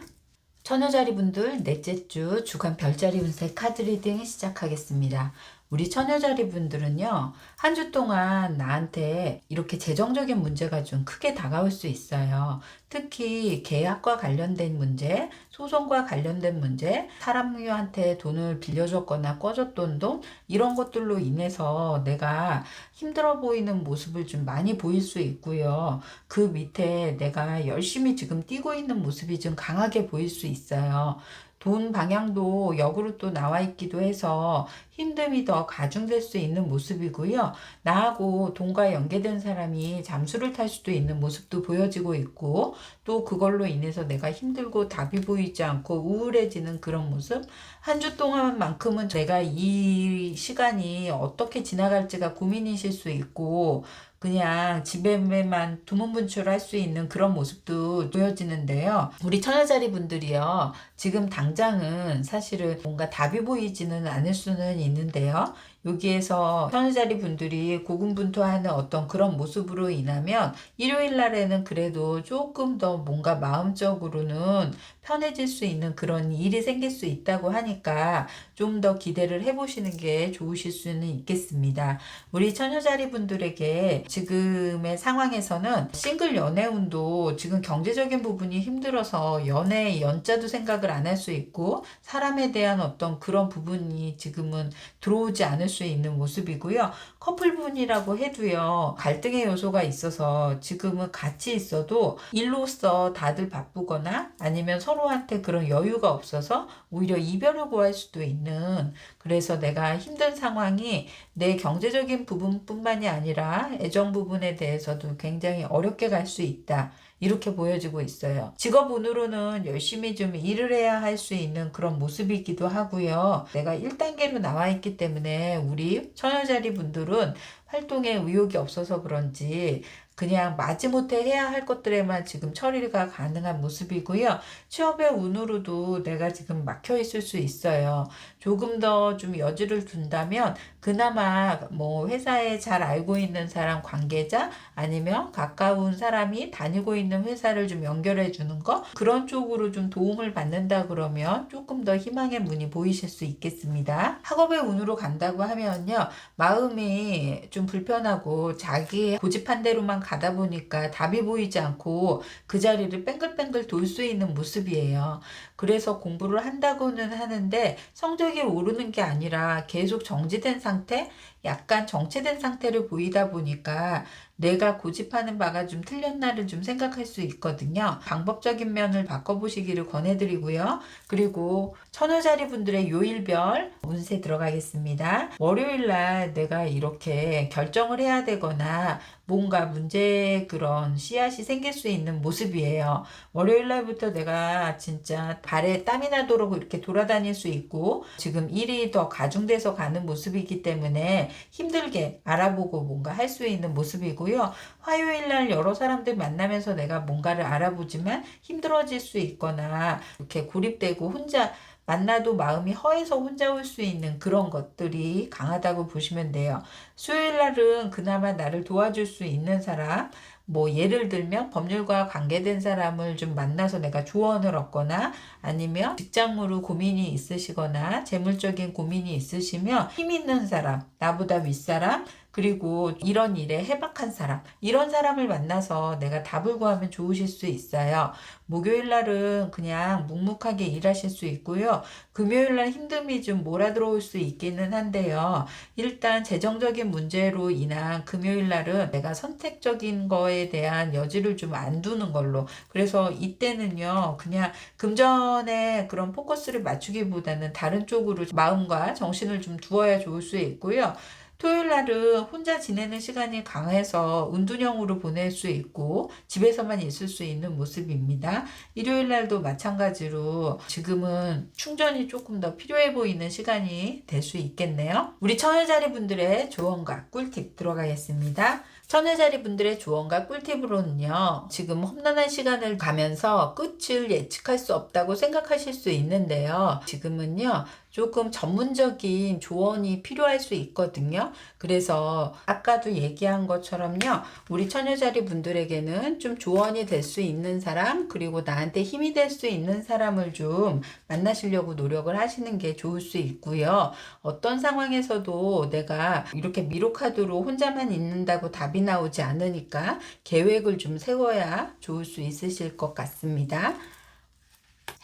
S1: 처녀자리 분들 넷째 주 주간 별자리 운세 카드 리딩 시작하겠습니다. 우리 처녀자리 분들은요, 한 주 동안 나한테 이렇게 재정적인 문제가 좀 크게 다가올 수 있어요. 특히 계약과 관련된 문제, 소송과 관련된 문제, 사람한테 돈을 빌려줬거나 꿔줬던 돈, 이런 것들로 인해서 내가 힘들어 보이는 모습을 좀 많이 보일 수 있고요. 그 밑에 내가 열심히 지금 뛰고 있는 모습이 좀 강하게 보일 수 있어요. 돈 방향도 역으로 또 나와 있기도 해서 힘듦이 더 가중될 수 있는 모습이고요. 나하고 돈과 연계된 사람이 잠수를 탈 수도 있는 모습도 보여지고 있고, 또 그걸로 인해서 내가 힘들고 답이 보이지 않고 우울해지는 그런 모습. 한 주 동안만큼은 내가 이 시간이 어떻게 지나갈지가 고민이실 수 있고, 그냥 집에만 두문분출할 수 있는 그런 모습도 보여지는데요. 우리 처녀자리 분들이요, 지금 당장은 사실은 뭔가 답이 보이지는 않을 수는 있는데요. 여기에서 처녀자리 분들이 고군분투하는 어떤 그런 모습으로 인하면 일요일 날에는 그래도 조금 더 뭔가 마음적으로는 편해질 수 있는 그런 일이 생길 수 있다고 하니까 좀 더 기대를 해보시는 게 좋으실 수는 있겠습니다. 우리 처녀자리 분들에게 지금의 상황에서는 싱글 연애운도 지금 경제적인 부분이 힘들어서 연애 연자도 생각을 안 할 수 있고, 사람에 대한 어떤 그런 부분이 지금은 들어오지 않을 수 있는 모습이고요. 커플분이라고 해도요, 갈등의 요소가 있어서 지금은 같이 있어도 일로서 다들 바쁘거나 아니면 서로한테 그런 여유가 없어서 오히려 이별을 고할 수도 있는, 그래서 내가 힘든 상황이 내 경제적인 부분뿐만이 아니라 애정 부분에 대해서도 굉장히 어렵게 갈 수 있다, 이렇게 보여지고 있어요. 직업운으로는 열심히 좀 일을 해야 할 수 있는 그런 모습이기도 하고요. 내가 1단계로 나와 있기 때문에 우리 처녀자리 분들은 활동에 의욕이 없어서 그런지 그냥 마지못해 해야 할 것들에만 지금 처리가 가능한 모습이고요. 취업의 운으로도 내가 지금 막혀 있을 수 있어요. 조금 더 좀 여지를 둔다면 그나마 뭐 회사에 잘 알고 있는 사람, 관계자, 아니면 가까운 사람이 다니고 있는 회사를 좀 연결해 주는 거, 그런 쪽으로 좀 도움을 받는다 그러면 조금 더 희망의 문이 보이실 수 있겠습니다. 학업의 운으로 간다고 하면요, 마음이 좀 불편하고 자기 고집한 대로만 가다 보니까 답이 보이지 않고 그 자리를 뱅글뱅글 돌 수 있는 모습이에요. 그래서 공부를 한다고는 하는데 성적이 오르는 게 아니라 계속 정지된 상태, 약간 정체된 상태를 보이다 보니까 내가 고집하는 바가 좀 틀렸나를 좀 생각할 수 있거든요. 방법적인 면을 바꿔보시기를 권해드리고요. 그리고 처녀자리 분들의 요일별 운세 들어가겠습니다. 월요일날 내가 이렇게 결정을 해야 되거나 뭔가 문제 그런 씨앗이 생길 수 있는 모습이에요. 월요일날부터 내가 진짜 발에 땀이 나도록 이렇게 돌아다닐 수 있고, 지금 일이 더 가중돼서 가는 모습이기 때문에 힘들게 알아보고 뭔가 할 수 있는 모습이고요. 화요일날 여러 사람들 만나면서 내가 뭔가를 알아보지만 힘들어질 수 있거나 이렇게 고립되고 혼자 만나도 마음이 허해서 혼자 올 수 있는 그런 것들이 강하다고 보시면 돼요. 수요일 날은 그나마 나를 도와줄 수 있는 사람, 뭐 예를 들면 법률과 관계된 사람을 좀 만나서 내가 조언을 얻거나, 아니면 직장으로 고민이 있으시거나 재물적인 고민이 있으시면 힘 있는 사람, 나보다 윗사람, 그리고 이런 일에 해박한 사람, 이런 사람을 만나서 내가 답을 구하면 좋으실 수 있어요. 목요일 날은 그냥 묵묵하게 일하실 수 있고요. 금요일 날 힘듦이 좀 몰아들어올 수 있기는 한데요. 일단 재정적인 문제로 인한 금요일 날은 내가 선택적인 거에 대한 여지를 좀 안 두는 걸로, 그래서 이때는요, 그냥 금전에 그런 포커스를 맞추기보다는 다른 쪽으로 마음과 정신을 좀 두어야 좋을 수 있고요. 토요일 날은 혼자 지내는 시간이 강해서 은둔형으로 보낼 수 있고 집에서만 있을 수 있는 모습입니다. 일요일 날도 마찬가지로 지금은 충전이 조금 더 필요해 보이는 시간이 될 수 있겠네요. 우리 처녀자리 분들의 조언과 꿀팁 들어가겠습니다. 처녀자리 분들의 조언과 꿀팁으로는요, 지금 험난한 시간을 가면서 끝을 예측할 수 없다고 생각하실 수 있는데요, 지금은요 조금 전문적인 조언이 필요할 수 있거든요. 그래서 아까도 얘기한 것처럼요, 우리 처녀자리 분들에게는 좀 조언이 될 수 있는 사람, 그리고 나한테 힘이 될 수 있는 사람을 좀 만나시려고 노력을 하시는 게 좋을 수 있고요. 어떤 상황에서도 내가 이렇게 미로카드로 혼자만 있는다고 답이 나오지 않으니까 계획을 좀 세워야 좋을 수 있으실 것 같습니다.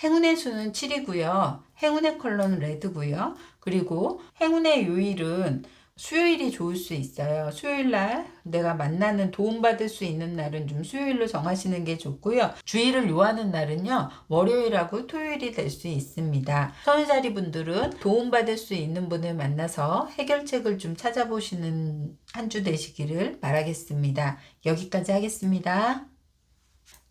S1: 행운의 수는 7이고요. 행운의 컬러는 레드고요. 그리고 행운의 요일은 수요일이 좋을 수 있어요. 수요일 날 내가 만나는 도움받을 수 있는 날은 좀 수요일로 정하시는 게 좋고요. 주의를 요하는 날은요, 월요일하고 토요일이 될 수 있습니다. 천자리 분들은 도움받을 수 있는 분을 만나서 해결책을 좀 찾아보시는 한 주 되시기를 바라겠습니다. 여기까지 하겠습니다.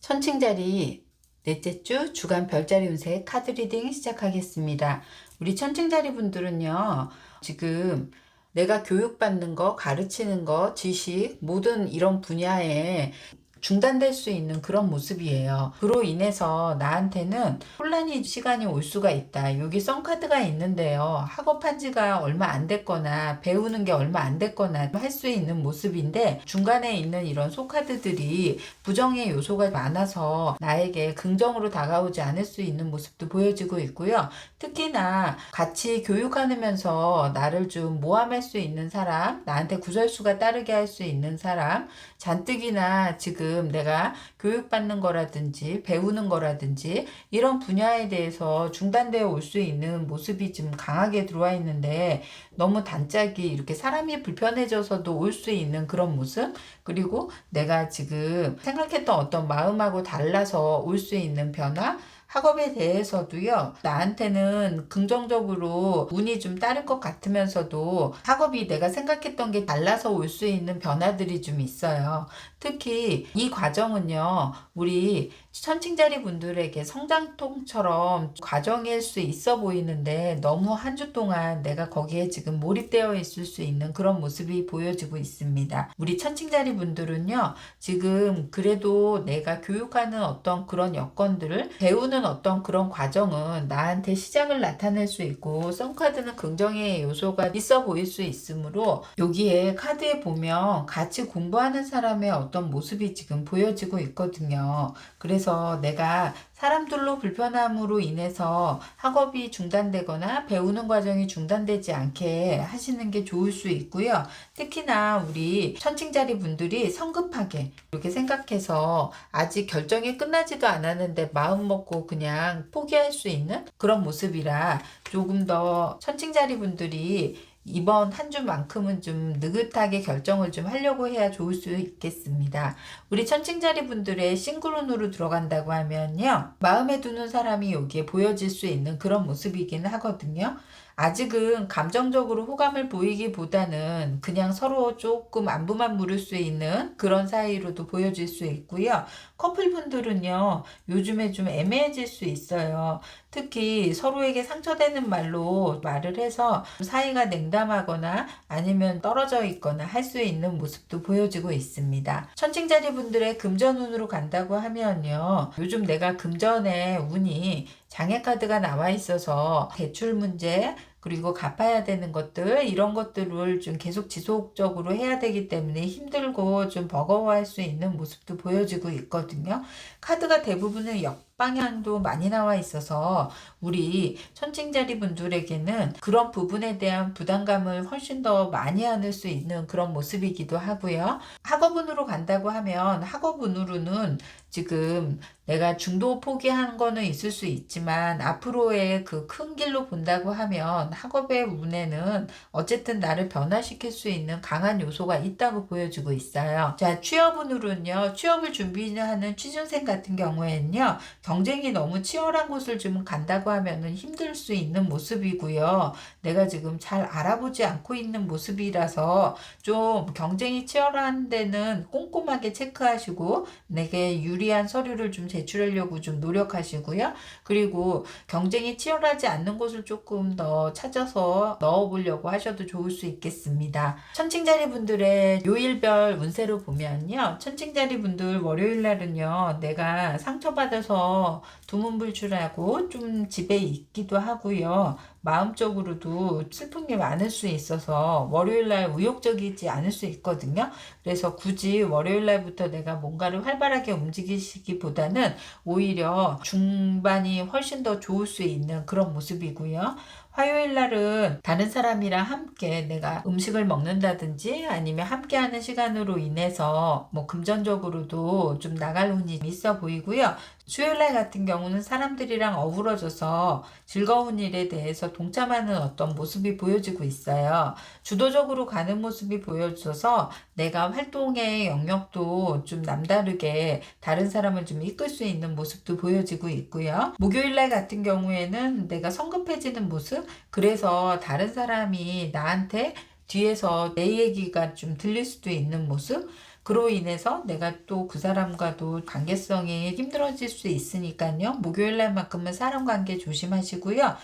S1: 천칭자리 넷째 주 주간 별자리 운세 카드 리딩 시작하겠습니다. 우리 천칭자리 분들은요, 지금 내가 교육받는 거, 가르치는 거, 지식, 모든 이런 분야에 중단될 수 있는 그런 모습이에요. 그로 인해서 나한테는 혼란이 시간이 올 수가 있다. 여기 썬카드가 있는데요. 학업한 지가 얼마 안 됐거나 배우는 게 얼마 안 됐거나 할 수 있는 모습인데 중간에 있는 이런 소카드들이 부정의 요소가 많아서 나에게 긍정으로 다가오지 않을 수 있는 모습도 보여지고 있고요. 특히나 같이 교육하면서 나를 좀 모함할 수 있는 사람, 나한테 구설수가 따르게 할 수 있는 사람, 잔뜩이나 지금 내가 교육받는 거라든지 배우는 거라든지 이런 분야에 대해서 중단되어 올 수 있는 모습이 좀 강하게 들어와 있는데 너무 단짝이 이렇게 사람이 불편해져서도 올 수 있는 그런 모습, 그리고 내가 지금 생각했던 어떤 마음하고 달라서 올 수 있는 변화, 학업에 대해서도요, 나한테는 긍정적으로 운이 좀 따를 것 같으면서도 학업이 내가 생각했던 게 달라서 올 수 있는 변화들이 좀 있어요. 특히 이 과정은요, 우리 천칭자리 분들에게 성장통처럼 과정일 수 있어 보이는데 너무 한 주 동안 내가 거기에 지금 몰입되어 있을 수 있는 그런 모습이 보여지고 있습니다. 우리 천칭자리 분들은요, 지금 그래도 내가 교육하는 어떤 그런 여건들을 배우는 어떤 그런 과정은 나한테 시작을 나타낼 수 있고 썬카드는 긍정의 요소가 있어 보일 수 있으므로 여기에 카드에 보면 같이 공부하는 사람의 어떤 모습이 지금 보여지고 있거든요. 그래서 내가 사람들로 불편함으로 인해서 학업이 중단되거나 배우는 과정이 중단되지 않게 하시는 게 좋을 수 있고요. 특히나 우리 천칭자리 분들이 성급하게 이렇게 생각해서 아직 결정이 끝나지도 않았는데 마음 먹고 그냥 포기할 수 있는 그런 모습이라 조금 더 천칭자리 분들이 이번 한 주만큼은 좀 느긋하게 결정을 좀 하려고 해야 좋을 수 있겠습니다. 우리 천칭자리 분들의 싱글운으로 들어간다고 하면요, 마음에 두는 사람이 여기에 보여질 수 있는 그런 모습이긴 하거든요. 아직은 감정적으로 호감을 보이기보다는 그냥 서로 조금 안부만 물을 수 있는 그런 사이로도 보여질 수 있고요. 커플분들은요, 요즘에 좀 애매해질 수 있어요. 특히 서로에게 상처되는 말로 말을 해서 사이가 냉담하거나 아니면 떨어져 있거나 할 수 있는 모습도 보여지고 있습니다. 천칭자리 분들의 금전운으로 간다고 하면요, 요즘 내가 금전에 운이 장애카드가 나와 있어서 대출 문제, 그리고 갚아야 되는 것들, 이런 것들을 좀 계속 지속적으로 해야 되기 때문에 힘들고 좀 버거워할 수 있는 모습도 보여지고 있거든요. 카드가 대부분은 역방향도 많이 나와 있어서 우리 천칭자리 분들에게는 그런 부분에 대한 부담감을 훨씬 더 많이 안을 수 있는 그런 모습이기도 하고요. 학업운으로 간다고 하면 학업운으로는 지금 내가 중도 포기한 거는 있을 수 있지만 앞으로의 그 큰 길로 본다고 하면 학업의 운에는 어쨌든 나를 변화시킬 수 있는 강한 요소가 있다고 보여지고 있어요. 자, 취업운으로는요, 취업을 준비하는 취준생 같은 경우에는요, 경쟁이 너무 치열한 곳을 좀 간다고 하면은 힘들 수 있는 모습이고요. 내가 지금 잘 알아보지 않고 있는 모습이라서 좀 경쟁이 치열한 데는 꼼꼼하게 체크하시고 내게 유리한 서류를 좀 제출하려고 좀 노력하시고요. 그리고 경쟁이 치열하지 않는 곳을 조금 더 찾아서 넣어보려고 하셔도 좋을 수 있겠습니다. 천칭자리 분들의 요일별 운세로 보면요, 천칭자리 분들 월요일 날은요, 내가 상처받아서 두문불출하고 좀 집에 있기도 하고요. 마음적으로도 슬픈 게 많을 수 있어서 월요일날 의욕적이지 않을 수 있거든요. 그래서 굳이 월요일날부터 내가 뭔가를 활발하게 움직이시기보다는 오히려 중반이 훨씬 더 좋을 수 있는 그런 모습이고요. 화요일 날은 다른 사람이랑 함께 내가 음식을 먹는다든지 아니면 함께하는 시간으로 인해서 뭐 금전적으로도 좀 나갈 운이 있어 보이고요. 수요일날 같은 경우는 사람들이랑 어우러져서 즐거운 일에 대해서 동참하는 어떤 모습이 보여지고 있어요. 주도적으로 가는 모습이 보여져서 내가 활동의 영역도 좀 남다르게 다른 사람을 좀 이끌 수 있는 모습도 보여지고 있고요. 목요일날 같은 경우에는 내가 성급해지는 모습, 그래서 다른 사람이 나한테 뒤에서 내 얘기가 좀 들릴 수도 있는 모습, 그로 인해서 내가 또 그 사람과도 관계성이 힘들어질 수 있으니까요. 목요일 날만큼은 사람 관계 조심하시고요.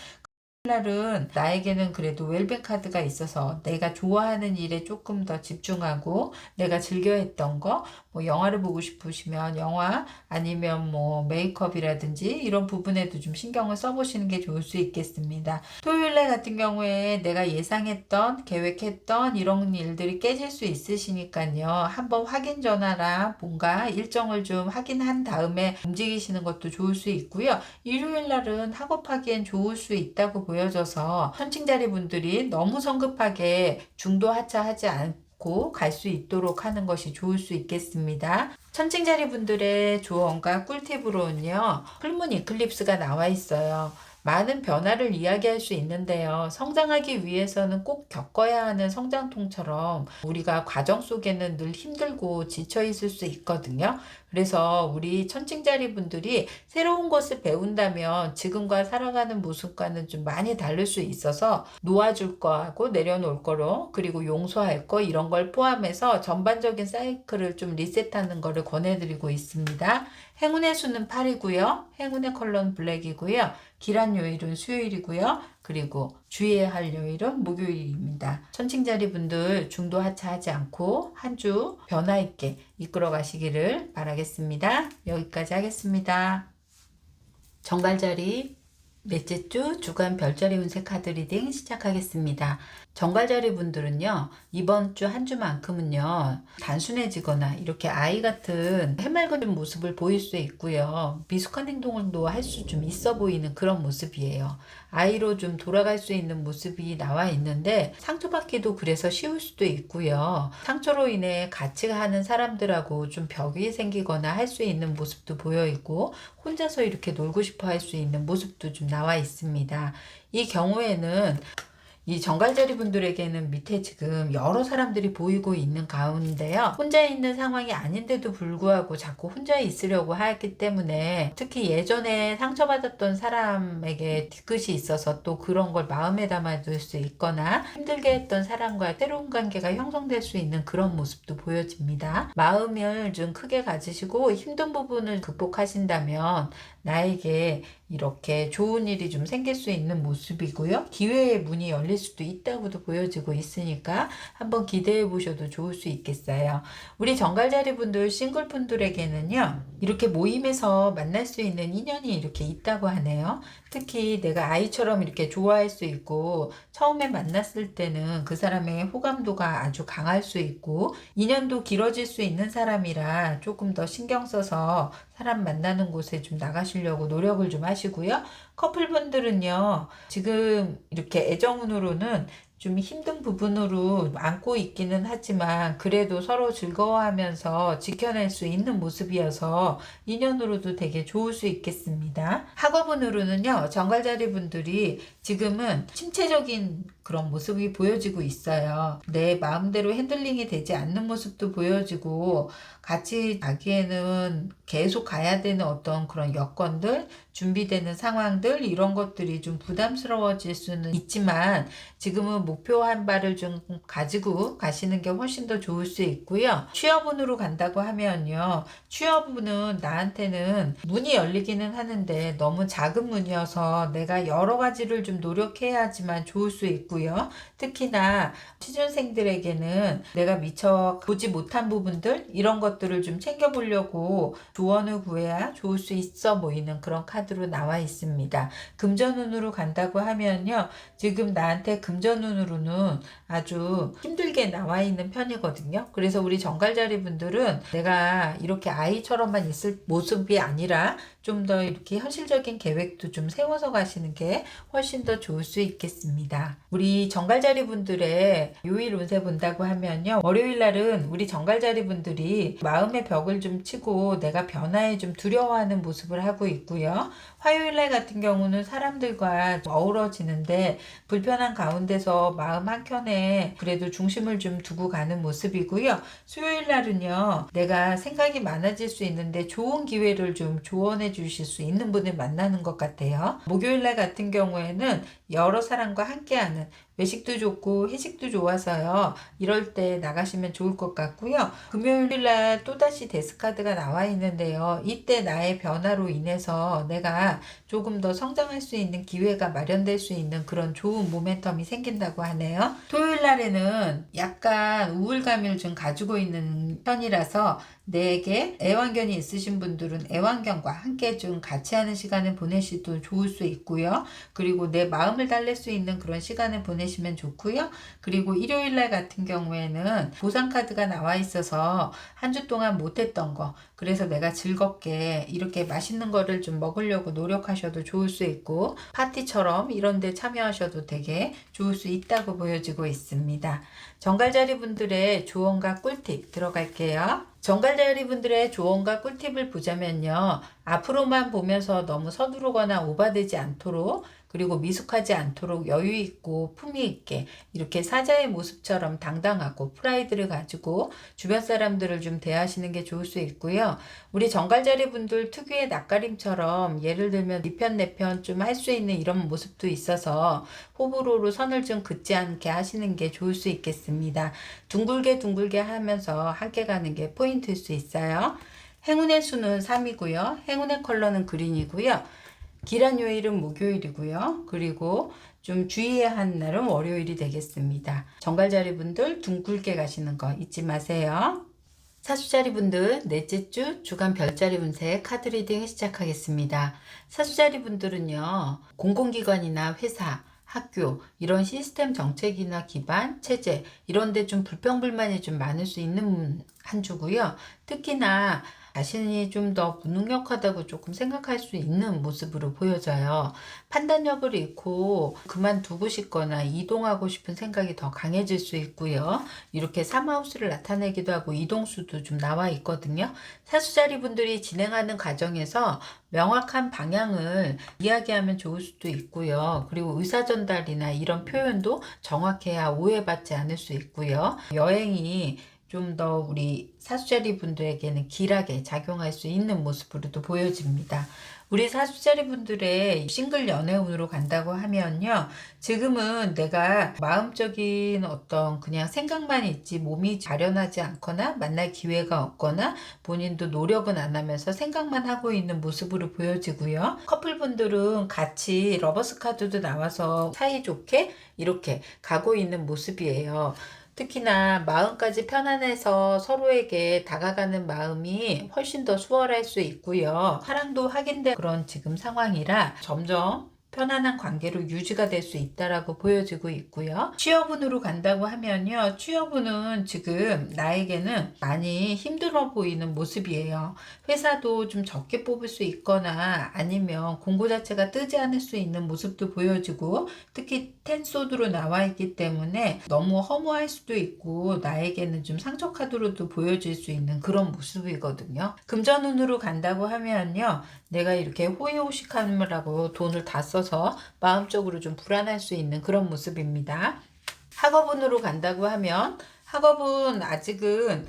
S1: 날은 나에게는 그래도 웰빙 카드가 있어서 내가 좋아하는 일에 조금 더 집중하고 내가 즐겨 했던 거, 뭐 영화를 보고 싶으시면 영화, 아니면 뭐 메이크업이라든지 이런 부분에도 좀 신경을 써보시는 게 좋을 수 있겠습니다. 토요일 날 같은 경우에 내가 예상했던, 계획했던 이런 일들이 깨질 수 있으시니까요. 한번 확인 전화랑 뭔가 일정을 좀 확인한 다음에 움직이시는 것도 좋을 수 있고요. 일요일 날은 학업하기엔 좋을 수 있다고 보여져서 천칭자리 분들이 너무 성급하게 중도 하차하지 않고 갈 수 있도록 하는 것이 좋을 수 있겠습니다. 천칭자리 분들의 조언과 꿀팁으로는요, 풀문 이클립스가 나와 있어요. 많은 변화를 이야기할 수 있는데요. 성장하기 위해서는 꼭 겪어야 하는 성장통처럼 우리가 과정 속에는 늘 힘들고 지쳐 있을 수 있거든요. 그래서 우리 천칭자리 분들이 새로운 것을 배운다면 지금과 살아가는 모습과는 좀 많이 다를 수 있어서 놓아줄 거하고 내려놓을 거로, 그리고 용서할 거, 이런 걸 포함해서 전반적인 사이클을 좀 리셋하는 거를 권해드리고 있습니다. 행운의 수는 8이고요. 행운의 컬러는 블랙이고요. 기란 요일은 수요일이고요. 그리고 주의해야 할 요일은 목요일입니다. 천칭자리 분들 중도 하차하지 않고 한 주 변화 있게 이끌어 가시기를 바라겠습니다. 여기까지 하겠습니다. 정갈자리 넷째 주 주간 별자리 운세 카드 리딩 시작하겠습니다. 정갈자리 분들은요, 이번 주 한 주만큼은요, 단순해지거나 이렇게 아이 같은 해맑은 모습을 보일 수 있고요. 미숙한 행동도 할 수 좀 있어 보이는 그런 모습이에요. 아이로 좀 돌아갈 수 있는 모습이 나와 있는데, 상처받기도 그래서 쉬울 수도 있고요. 상처로 인해 같이 하는 사람들하고 좀 벽이 생기거나 할 수 있는 모습도 보여 있고, 혼자서 이렇게 놀고 싶어 할 수 있는 모습도 좀 나와 있습니다. 이 경우에는 이 정갈자리 분들에게는 밑에 지금 여러 사람들이 보이고 있는 가운데요. 혼자 있는 상황이 아닌데도 불구하고 자꾸 혼자 있으려고 하기 때문에, 특히 예전에 상처받았던 사람에게 뒤끝이 있어서 또 그런 걸 마음에 담아둘 수 있거나 힘들게 했던 사람과 새로운 관계가 형성될 수 있는 그런 모습도 보여집니다. 마음을 좀 크게 가지시고 힘든 부분을 극복하신다면 나에게 이렇게 좋은 일이 좀 생길 수 있는 모습이고요. 기회의 문이 열릴 수도 있다고도 보여지고 있으니까 한번 기대해 보셔도 좋을 수 있겠어요. 우리 정갈자리 분들, 싱글 분들에게는요, 이렇게 모임에서 만날 수 있는 인연이 이렇게 있다고 하네요. 특히 내가 아이처럼 이렇게 좋아할 수 있고, 처음에 만났을 때는 그 사람의 호감도가 아주 강할 수 있고, 인연도 길어질 수 있는 사람이라 조금 더 신경 써서 사람 만나는 곳에 좀 나가시려고 노력을 좀 하시고요. 커플분들은요, 지금 이렇게 애정운으로는 좀 힘든 부분으로 안고 있기는 하지만 그래도 서로 즐거워하면서 지켜낼 수 있는 모습이어서 인연으로도 되게 좋을 수 있겠습니다. 학업운으로는요, 정갈자리 분들이 지금은 침체적인 그런 모습이 보여지고 있어요. 내 마음대로 핸들링이 되지 않는 모습도 보여지고, 같이 가기에는 계속 가야 되는 어떤 그런 여건들, 준비되는 상황들, 이런 것들이 좀 부담스러워질 수는 있지만 지금은 목표한 바를 좀 가지고 가시는 게 훨씬 더 좋을 수 있고요. 취업운으로 간다고 하면요, 취업운은 나한테는 문이 열리기는 하는데 너무 작은 문이어서 내가 여러 가지를 좀 노력해야지만 좋을 수 있고요. 특히나 취준생들에게는 내가 미처 보지 못한 부분들, 이런 것들을 좀 챙겨보려고 조언을 구해야 좋을 수 있어 보이는 그런 카드로 나와 있습니다. 금전운으로 간다고 하면요, 지금 나한테 금전운으로는 아주 힘들게 나와 있는 편이거든요. 그래서 우리 정갈자리 분들은 내가 이렇게 아이처럼만 있을 모습이 아니라 좀 더 이렇게 현실적인 계획도 좀 세워서 가시는 게 훨씬 더 좋을 수 있겠습니다. 우리 정갈자리 분들의 요일 운세 본다고 하면요. 월요일 날은 우리 정갈자리 분들이 마음의 벽을 좀 치고 내가 변화에 좀 두려워하는 모습을 하고 있고요. 화요일 날 같은 경우는 사람들과 어우러지는데 불편한 가운데서 마음 한켠에 그래도 중심을 좀 두고 가는 모습이고요. 수요일 날은요. 내가 생각이 많아질 수 있는데 좋은 기회를 좀 조언해 주실 수 있는 분을 만나는 것 같아요. 목요일 날 같은 경우에는 여러 사람과 함께하는 외식도 좋고 회식도 좋아서요. 이럴 때 나가시면 좋을 것 같고요. 금요일 날 또다시 데스카드가 나와 있는데요. 이때 나의 변화로 인해서 내가 조금 더 성장할 수 있는 기회가 마련될 수 있는 그런 좋은 모멘텀이 생긴다고 하네요. 토요일 날에는 약간 우울감을 좀 가지고 있는 편이라서 내게 애완견이 있으신 분들은 애완견과 함께 좀 같이 하는 시간을 보내시도 좋을 수 있고요. 그리고 내 마음을 달랠 수 있는 그런 시간을 보내시면 좋고요. 그리고 일요일 날 같은 경우에는 보상카드가 나와 있어서 한 주 동안 못했던 거, 그래서 내가 즐겁게 이렇게 맛있는 거를 좀 먹으려고 노력하셔도 좋을 수 있고, 파티처럼 이런 데 참여하셔도 되게 좋을 수 있다고 보여지고 있습니다. 정갈자리 분들의 조언과 꿀팁 들어갈게요. 정갈자리 분들의 조언과 꿀팁을 보자면요. 앞으로만 보면서 너무 서두르거나 오바되지 않도록, 그리고 미숙하지 않도록 여유 있고 품위 있게 이렇게 사자의 모습처럼 당당하고 프라이드를 가지고 주변 사람들을 좀 대하시는 게 좋을 수 있고요. 우리 정갈자리 분들 특유의 낯가림처럼 예를 들면 네 편 내 편 좀 할 수 있는 이런 모습도 있어서 호불호로 선을 좀 긋지 않게 하시는 게 좋을 수 있겠습니다. 둥글게 하면서 함께 가는 게 포인트일 수 있어요. 행운의 수는 3이고요. 행운의 컬러는 그린이고요. 길한 요일은 목요일이고요. 그리고 좀 주의해야 하는 날은 월요일이 되겠습니다. 정갈자리 분들 둥글게 가시는 거 잊지 마세요. 사수자리 분들 넷째 주 주간 별자리 운세 카드 리딩 시작하겠습니다. 사수자리 분들은요. 공공기관이나 회사, 학교 이런 시스템 정책이나 기반, 체제 이런 데 좀 불평불만이 좀 많을 수 있는 한 주고요. 특히나 자신이 좀 더 무능력하다고 조금 생각할 수 있는 모습으로 보여져요. 판단력을 잃고 그만두고 싶거나 이동하고 싶은 생각이 더 강해질 수 있고요. 이렇게 사마우스를 나타내기도 하고 이동수도 좀 나와 있거든요. 사수자리 분들이 진행하는 과정에서 명확한 방향을 이야기하면 좋을 수도 있고요. 그리고 의사전달이나 이런 표현도 정확해야 오해받지 않을 수 있고요. 여행이 좀 더 우리 사수자리 분들에게는 길하게 작용할 수 있는 모습으로도 보여집니다. 우리 사수자리 분들의 싱글 연애운으로 간다고 하면요. 지금은 내가 마음적인 어떤 그냥 생각만 있지 몸이 자련하지 않거나 만날 기회가 없거나 본인도 노력은 안 하면서 생각만 하고 있는 모습으로 보여지고요. 커플분들은 같이 러버스 카드도 나와서 사이좋게 이렇게 가고 있는 모습이에요. 특히나 마음까지 편안해서 서로에게 다가가는 마음이 훨씬 더 수월할 수 있고요. 사랑도 확인된 그런 지금 상황이라 점점 편안한 관계로 유지가 될 수 있다라고 보여지고 있고요. 취업운으로 간다고 하면요. 취업운은 지금 나에게는 많이 힘들어 보이는 모습이에요. 회사도 좀 적게 뽑을 수 있거나 아니면 공고 자체가 뜨지 않을 수 있는 모습도 보여지고 특히 텐소드로 나와 있기 때문에 너무 허무할 수도 있고 나에게는 좀 상처 카드로도 보여질 수 있는 그런 모습이거든요. 금전운으로 간다고 하면요. 내가 이렇게 호의호식함을 하고 돈을 다 써서 마음적으로 좀 불안할 수 있는 그런 모습입니다. 학업운으로 간다고 하면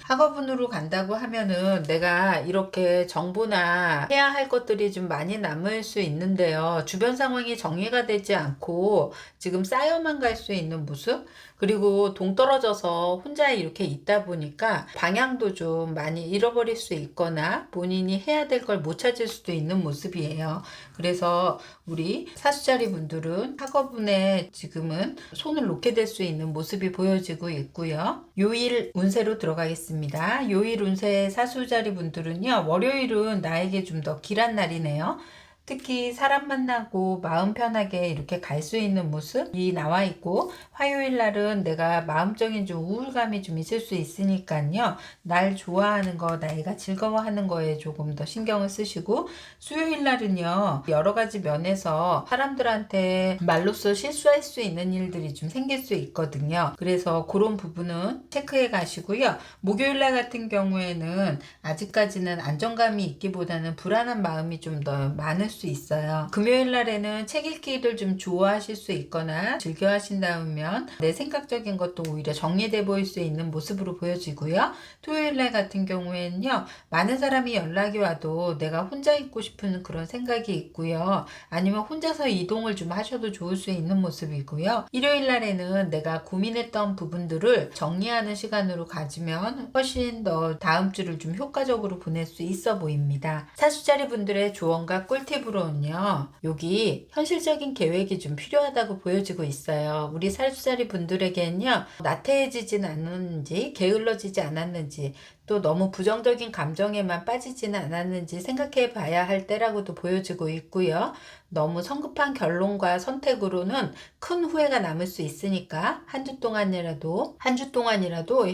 S1: 학업운으로 간다고 하면은 내가 이렇게 정보나 해야 할 것들이 좀 많이 남을 수 있는데요. 주변 상황이 정리가 되지 않고 지금 쌓여만 갈 수 있는 모습? 그리고 동떨어져서 혼자 이렇게 있다 보니까 방향도 좀 많이 잃어버릴 수 있거나 본인이 해야 될 걸 못 찾을 수도 있는 모습이에요. 그래서 우리 사수자리 분들은 학업운에 지금은 손을 놓게 될 수 있는 모습이 보여지고 있고요. 요일 운세로 들어가겠습니다. 요일 운세 사수자리 분들은요. 월요일은 나에게 좀 더 길한 날이네요. 특히 사람 만나고 마음 편하게 이렇게 갈 수 있는 모습이 나와 있고, 화요일 날은 내가 마음적인 좀 우울감이 좀 있을 수 있으니까요. 날 좋아하는 거, 내가 즐거워하는 거에 조금 더 신경을 쓰시고, 수요일 날은요, 여러 가지 면에서 사람들한테 말로써 실수할 수 있는 일들이 좀 생길 수 있거든요. 그래서 그런 부분은 체크해 가시고요. 목요일 날 같은 경우에는 아직까지는 안정감이 있기보다는 불안한 마음이 좀 더 많을 수 있어요. 금요일 날에는 책 읽기를 좀 좋아하실 수 있거나 즐겨 하신다면 내 생각적인 것도 오히려 정리돼 보일 수 있는 모습으로 보여지고요. 토요일 날 같은 경우에는요, 많은 사람이 연락이 와도 내가 혼자 있고 싶은 그런 생각이 있고요. 아니면 혼자서 이동을 좀 하셔도 좋을 수 있는 모습이고요. 일요일 날에는 내가 고민했던 부분들을 정리하는 시간으로 가지면 훨씬 더 다음 주를 좀 효과적으로 보낼 수 있어 보입니다. 사주자리 분들의 조언과 꿀팁으로는요, 여기 현실적인 계획이 좀 필요하다고 보여지고 있어요. 우리 사주자리 분들에게는요, 나태해지진 않았는지 게을러지지 않았는지 또 너무 부정적인 감정에만 빠지지는 않았는지 생각해 봐야 할 때라고도 보여지고 있고요. 너무 성급한 결론과 선택으로는 큰 후회가 남을 수 있으니까 한 주 동안이라도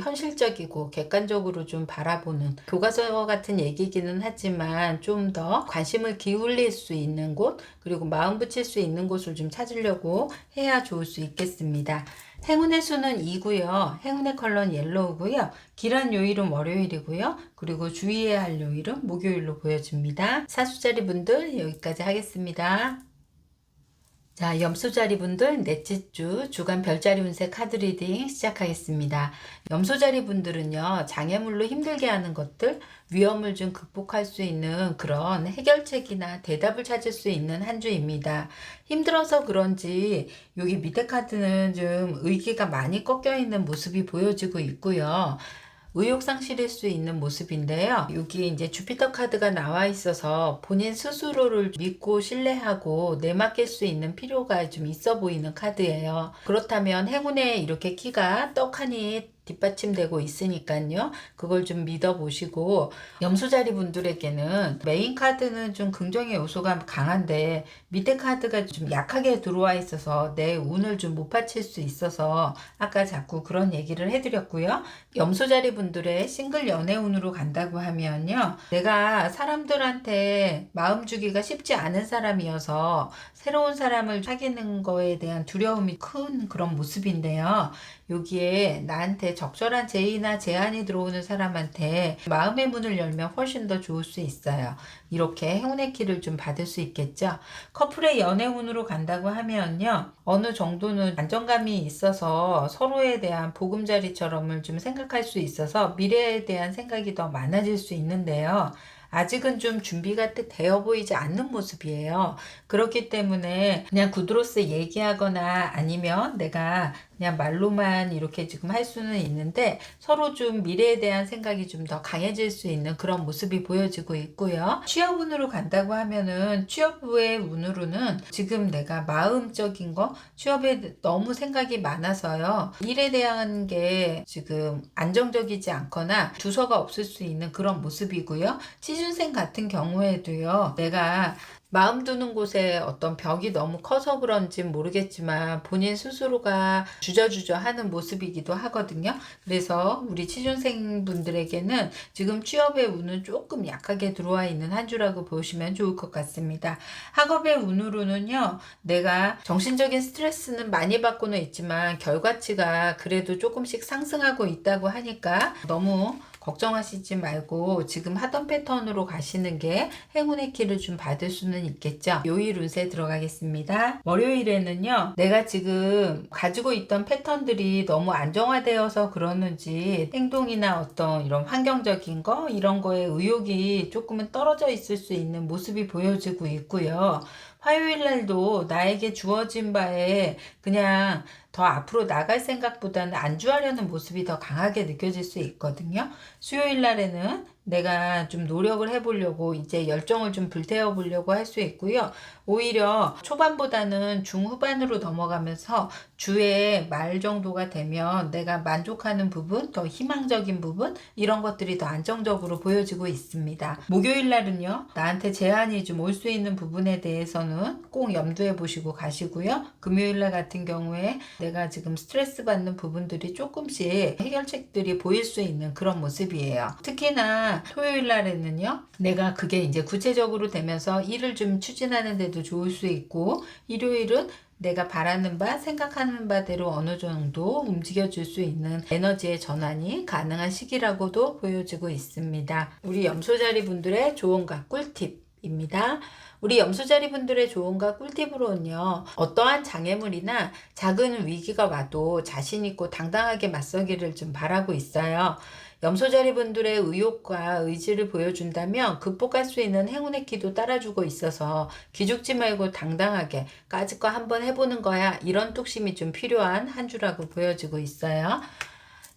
S1: 현실적이고 객관적으로 좀 바라보는, 교과서 같은 얘기기는 하지만 좀 더 관심을 기울일 수 있는 곳, 그리고 마음 붙일 수 있는 곳을 좀 찾으려고 해야 좋을 수 있겠습니다. 행운의 수는 2고요. 행운의 컬러는 옐로우고요. 길한 요일은 월요일이고요. 그리고 주의해야 할 요일은 목요일로 보여집니다. 사수자리 분들 여기까지 하겠습니다. 자, 염소자리 분들 넷째 주 주간 별자리 운세 카드 리딩 시작하겠습니다. 염소자리 분들은요, 장애물로 힘들게 하는 것들, 위험을 좀 극복할 수 있는 그런 해결책이나 대답을 찾을 수 있는 한 주입니다. 힘들어서 그런지 여기 밑에 카드는 좀 의기가 많이 꺾여 있는 모습이 보여지고 있고요. 의욕상실일 수 있는 모습인데요. 여기 이제 주피터 카드가 나와 있어서 본인 스스로를 믿고 신뢰하고 내맡길 수 있는 필요가 좀 있어 보이는 카드예요. 그렇다면 행운에 이렇게 키가 떡하니 뒷받침되고 있으니까요. 그걸 좀 믿어보시고, 염소자리 분들에게는 메인 카드는 좀 긍정의 요소가 강한데 밑에 카드가 좀 약하게 들어와 있어서 내 운을 좀 못 받칠 수 있어서 아까 자꾸 그런 얘기를 해드렸고요. 염소자리 분들의 싱글 연애운으로 간다고 하면요, 내가 사람들한테 마음 주기가 쉽지 않은 사람이어서 새로운 사람을 사귀는 거에 대한 두려움이 큰 그런 모습인데요. 여기에 나한테 적절한 제의나 제안이 들어오는 사람한테 마음의 문을 열면 훨씬 더 좋을 수 있어요. 이렇게 행운의 키를 좀 받을 수 있겠죠. 커플의 연애운으로 간다고 하면요, 어느 정도는 안정감이 있어서 서로에 대한 보금자리처럼을 좀 생각할 수 있어서 미래에 대한 생각이 더 많아질 수 있는데요. 아직은 좀 준비가 되어 보이지 않는 모습이에요. 그렇기 때문에 그냥 구두로서 얘기하거나 아니면 내가 그냥 말로만 이렇게 지금 할 수는 있는데 서로 좀 미래에 대한 생각이 좀 더 강해질 수 있는 그런 모습이 보여지고 있고요. 취업운으로 간다고 하면은 취업의 운으로는 지금 내가 마음적인 거, 취업에 너무 생각이 많아서요, 일에 대한 게 지금 안정적이지 않거나 주서가 없을 수 있는 그런 모습이고요. 취준생 같은 경우에도요, 내가 마음 두는 곳에 어떤 벽이 너무 커서 그런지 모르겠지만 본인 스스로가 주저주저 하는 모습이기도 하거든요. 그래서 우리 취준생 분들에게는 지금 취업의 운은 조금 약하게 들어와 있는 한 주라고 보시면 좋을 것 같습니다. 학업의 운으로는요, 내가 정신적인 스트레스는 많이 받고는 있지만 결과치가 그래도 조금씩 상승하고 있다고 하니까 너무 걱정하시지 말고 지금 하던 패턴으로 가시는 게 행운의 키를 좀 받을 수는 있겠죠. 요일 운세 들어가겠습니다. 월요일에는요, 내가 지금 가지고 있던 패턴들이 너무 안정화되어서 그러는지 행동이나 어떤 이런 환경적인 거, 이런 거에 의욕이 조금은 떨어져 있을 수 있는 모습이 보여지고 있고요. 화요일 날도 나에게 주어진 바에 그냥 더 앞으로 나갈 생각보다는 안주하려는 모습이 더 강하게 느껴질 수 있거든요. 수요일 날에는 내가 좀 노력을 해보려고 이제 열정을 좀 불태워 보려고 할 수 있고요. 오히려 초반보다는 중후반으로 넘어가면서 주의 말 정도가 되면 내가 만족하는 부분, 더 희망적인 부분, 이런 것들이 더 안정적으로 보여지고 있습니다. 목요일 날은요, 나한테 제한이 좀 올 수 있는 부분에 대해서는 꼭 염두해 보시고 가시고요. 금요일 날 같은 경우에 내가 지금 스트레스 받는 부분들이 조금씩 해결책들이 보일 수 있는 그런 모습이에요. 특히나 토요일 날에는요, 내가 그게 이제 구체적으로 되면서 일을 좀 추진하는 데도 좋을 수 있고, 일요일은 내가 바라는 바, 생각하는 바대로 어느 정도 움직여줄 수 있는 에너지의 전환이 가능한 시기라고도 보여지고 있습니다. 우리 염소자리 분들의 조언과 꿀팁입니다. 우리 염소자리 분들의 조언과 꿀팁으로는요, 어떠한 장애물이나 작은 위기가 와도 자신있고 당당하게 맞서기를 좀 바라고 있어요. 염소자리 분들의 의욕과 의지를 보여준다면 극복할 수 있는 행운의 키도 따라주고 있어서 기죽지 말고 당당하게 까짓 거 한번 해보는 거야, 이런 뚝심이 좀 필요한 한 주라고 보여지고 있어요.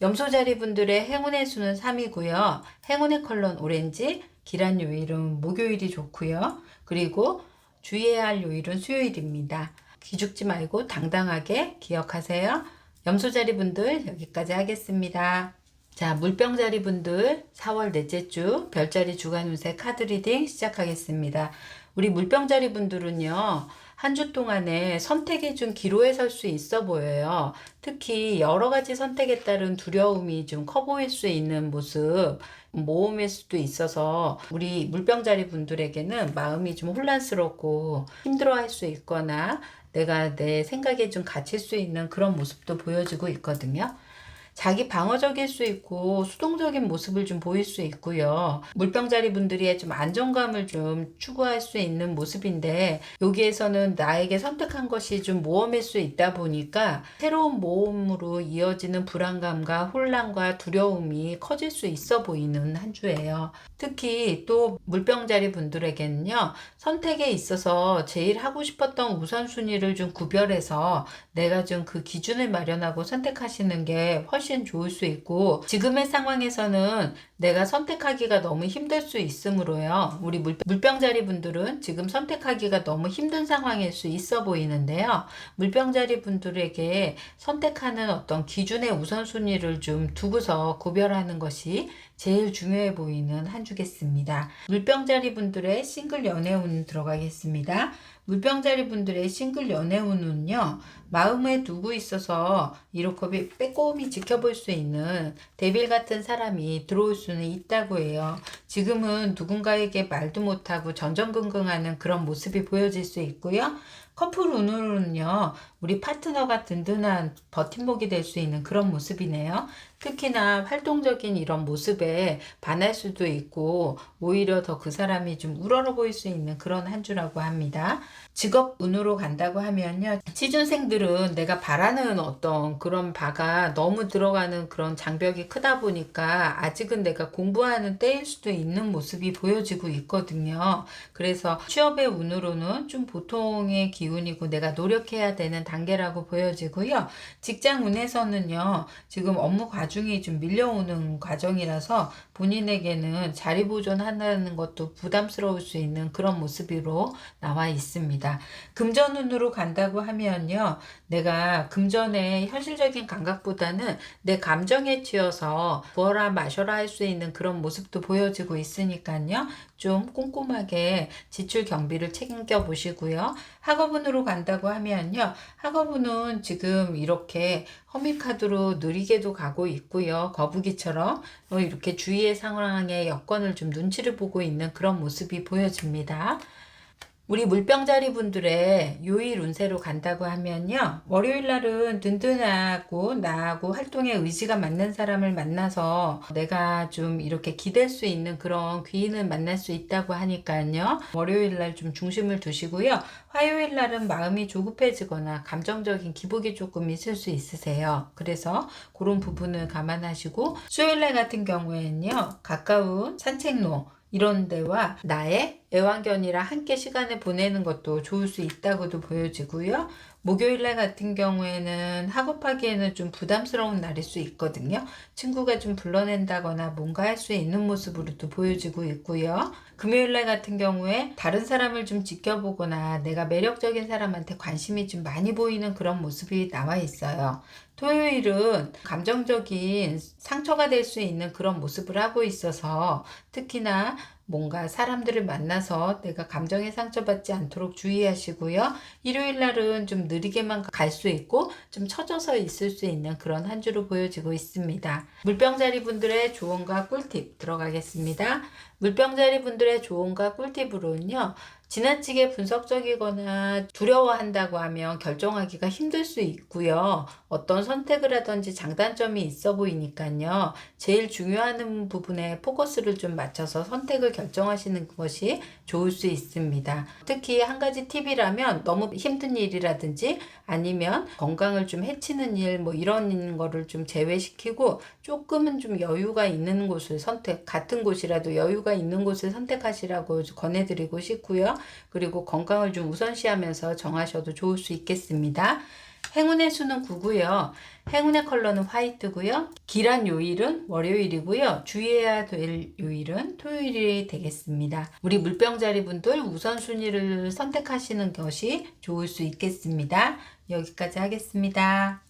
S1: 염소자리 분들의 행운의 수는 3이고요. 행운의 컬러는 오렌지, 기란 요일은 목요일이 좋고요. 그리고 주의해야 할 요일은 수요일입니다. 기죽지 말고 당당하게 기억하세요. 염소자리 분들 여기까지 하겠습니다. 자, 물병자리 분들 4월 넷째 주 별자리 주간 운세 카드 리딩 시작하겠습니다. 우리 물병자리 분들은요, 한 주 동안에 선택이 좀 기로에 설 수 있어 보여요. 특히 여러 가지 선택에 따른 두려움이 좀 커 보일 수 있는 모습, 모험일 수도 있어서 우리 물병자리 분들에게는 마음이 좀 혼란스럽고 힘들어할 수 있거나 내가 내 생각에 좀 갇힐 수 있는 그런 모습도 보여지고 있거든요. 자기 방어적일 수 있고 수동적인 모습을 좀 보일 수 있고요. 물병자리 분들이 좀 안정감을 좀 추구할 수 있는 모습인데, 여기에서는 나에게 선택한 것이 좀 모험일 수 있다 보니까 새로운 모험으로 이어지는 불안감과 혼란과 두려움이 커질 수 있어 보이는 한 주예요. 특히 또 물병자리 분들에게는요, 선택에 있어서 제일 하고 싶었던 우선순위를 좀 구별해서 내가 좀 그 기준을 마련하고 선택하시는 게 훨씬 좋을 수 있고, 지금의 상황에서는 내가 선택하기가 너무 힘들 수 있으므로요, 우리 물병자리 분들은 지금 선택하기가 너무 힘든 상황일 수 있어 보이는데요, 물병자리 분들에게 선택하는 어떤 기준의 우선순위를 좀 두고서 구별하는 것이 제일 중요해 보이는 한 주겠습니다. 물병자리 분들의 싱글 연애운 들어가겠습니다. 물병자리 분들의 싱글 연애운은요, 마음에 두고 있어서 이렇게 빼꼼히 지켜볼 수 있는 데빌 같은 사람이 들어올 수는 있다고 해요. 지금은 누군가에게 말도 못하고 전전긍긍하는 그런 모습이 보여질 수 있고요. 커플 운으로는요, 우리 파트너가 든든한 버팀목이 될 수 있는 그런 모습이네요. 특히나 활동적인 이런 모습에 반할 수도 있고, 오히려 더 그 사람이 좀 우러러 보일 수 있는 그런 한 주라고 합니다. 직업 운으로 간다고 하면요, 취준생들은 내가 바라는 어떤 그런 바가 너무 들어가는 그런 장벽이 크다 보니까 아직은 내가 공부하는 때일 수도 있는 모습이 보여지고 있거든요. 그래서 취업의 운으로는 좀 보통의 기운이고 내가 노력해야 되는 단계라고 보여지고요. 직장 운에서는요, 지금 업무 과중이 좀 밀려오는 과정이라서 본인에게는 자리 보존한다는 것도 부담스러울 수 있는 그런 모습으로 나와 있습니다. 금전운으로 간다고 하면요, 내가 금전의 현실적인 감각보다는 내 감정에 치여서 부어라 마셔라 할 수 있는 그런 모습도 보여지고 있으니까요, 좀 꼼꼼하게 지출 경비를 책임져 보시고요. 학업운으로 간다고 하면요, 학업운은 지금 이렇게 허미카드로 느리게도 가고 있고요. 거북이처럼 이렇게 주위의 상황의 여건을 좀 눈치를 보고 있는 그런 모습이 보여집니다. 우리 물병자리 분들의 요일 운세로 간다고 하면요, 월요일 날은 든든하고 나하고 활동에 의지가 맞는 사람을 만나서 내가 좀 이렇게 기댈 수 있는 그런 귀인을 만날 수 있다고 하니까요, 월요일 날 좀 중심을 두시고요. 화요일 날은 마음이 조급해지거나 감정적인 기복이 조금 있을 수 있으세요. 그래서 그런 부분을 감안하시고, 수요일 날 같은 경우에는요, 가까운 산책로 이런 데와 나의 애완견이랑 함께 시간을 보내는 것도 좋을 수 있다고도 보여지고요. 목요일날 같은 경우에는 학업하기에는 좀 부담스러운 날일 수 있거든요. 친구가 좀 불러낸다거나 뭔가 할 수 있는 모습으로도 보여지고 있고요. 금요일날 같은 경우에 다른 사람을 좀 지켜보거나 내가 매력적인 사람한테 관심이 좀 많이 보이는 그런 모습이 나와 있어요. 토요일은 감정적인 상처가 될 수 있는 그런 모습을 하고 있어서 특히나 뭔가 사람들을 만나서 내가 감정에 상처받지 않도록 주의하시고요. 일요일 날은 좀 느리게만 갈 수 있고 좀 처져서 있을 수 있는 그런 한 주로 보여지고 있습니다. 물병자리 분들의 조언과 꿀팁 들어가겠습니다. 물병자리 분들의 조언과 꿀팁으로는요. 지나치게 분석적이거나 두려워한다고 하면 결정하기가 힘들 수 있고요. 어떤 선택을 하든지 장단점이 있어 보이니까요. 제일 중요한 부분에 포커스를 좀 맞춰서 선택을 결정하시는 것이 좋을 수 있습니다. 특히 한 가지 팁이라면 너무 힘든 일이라든지 아니면 건강을 좀 해치는 일 뭐 이런 거를 좀 제외시키고 조금은 좀 여유가 있는 곳을 같은 곳이라도 여유가 있는 곳을 선택하시라고 권해드리고 싶고요. 그리고 건강을 좀 우선시하면서 정하셔도 좋을 수 있겠습니다. 행운의 수는 9고요. 행운의 컬러는 화이트고요. 길한 요일은 월요일이고요. 주의해야 될 요일은 토요일이 되겠습니다. 우리 물병자리 분들 우선순위를 선택하시는 것이 좋을 수 있겠습니다. 여기까지 하겠습니다.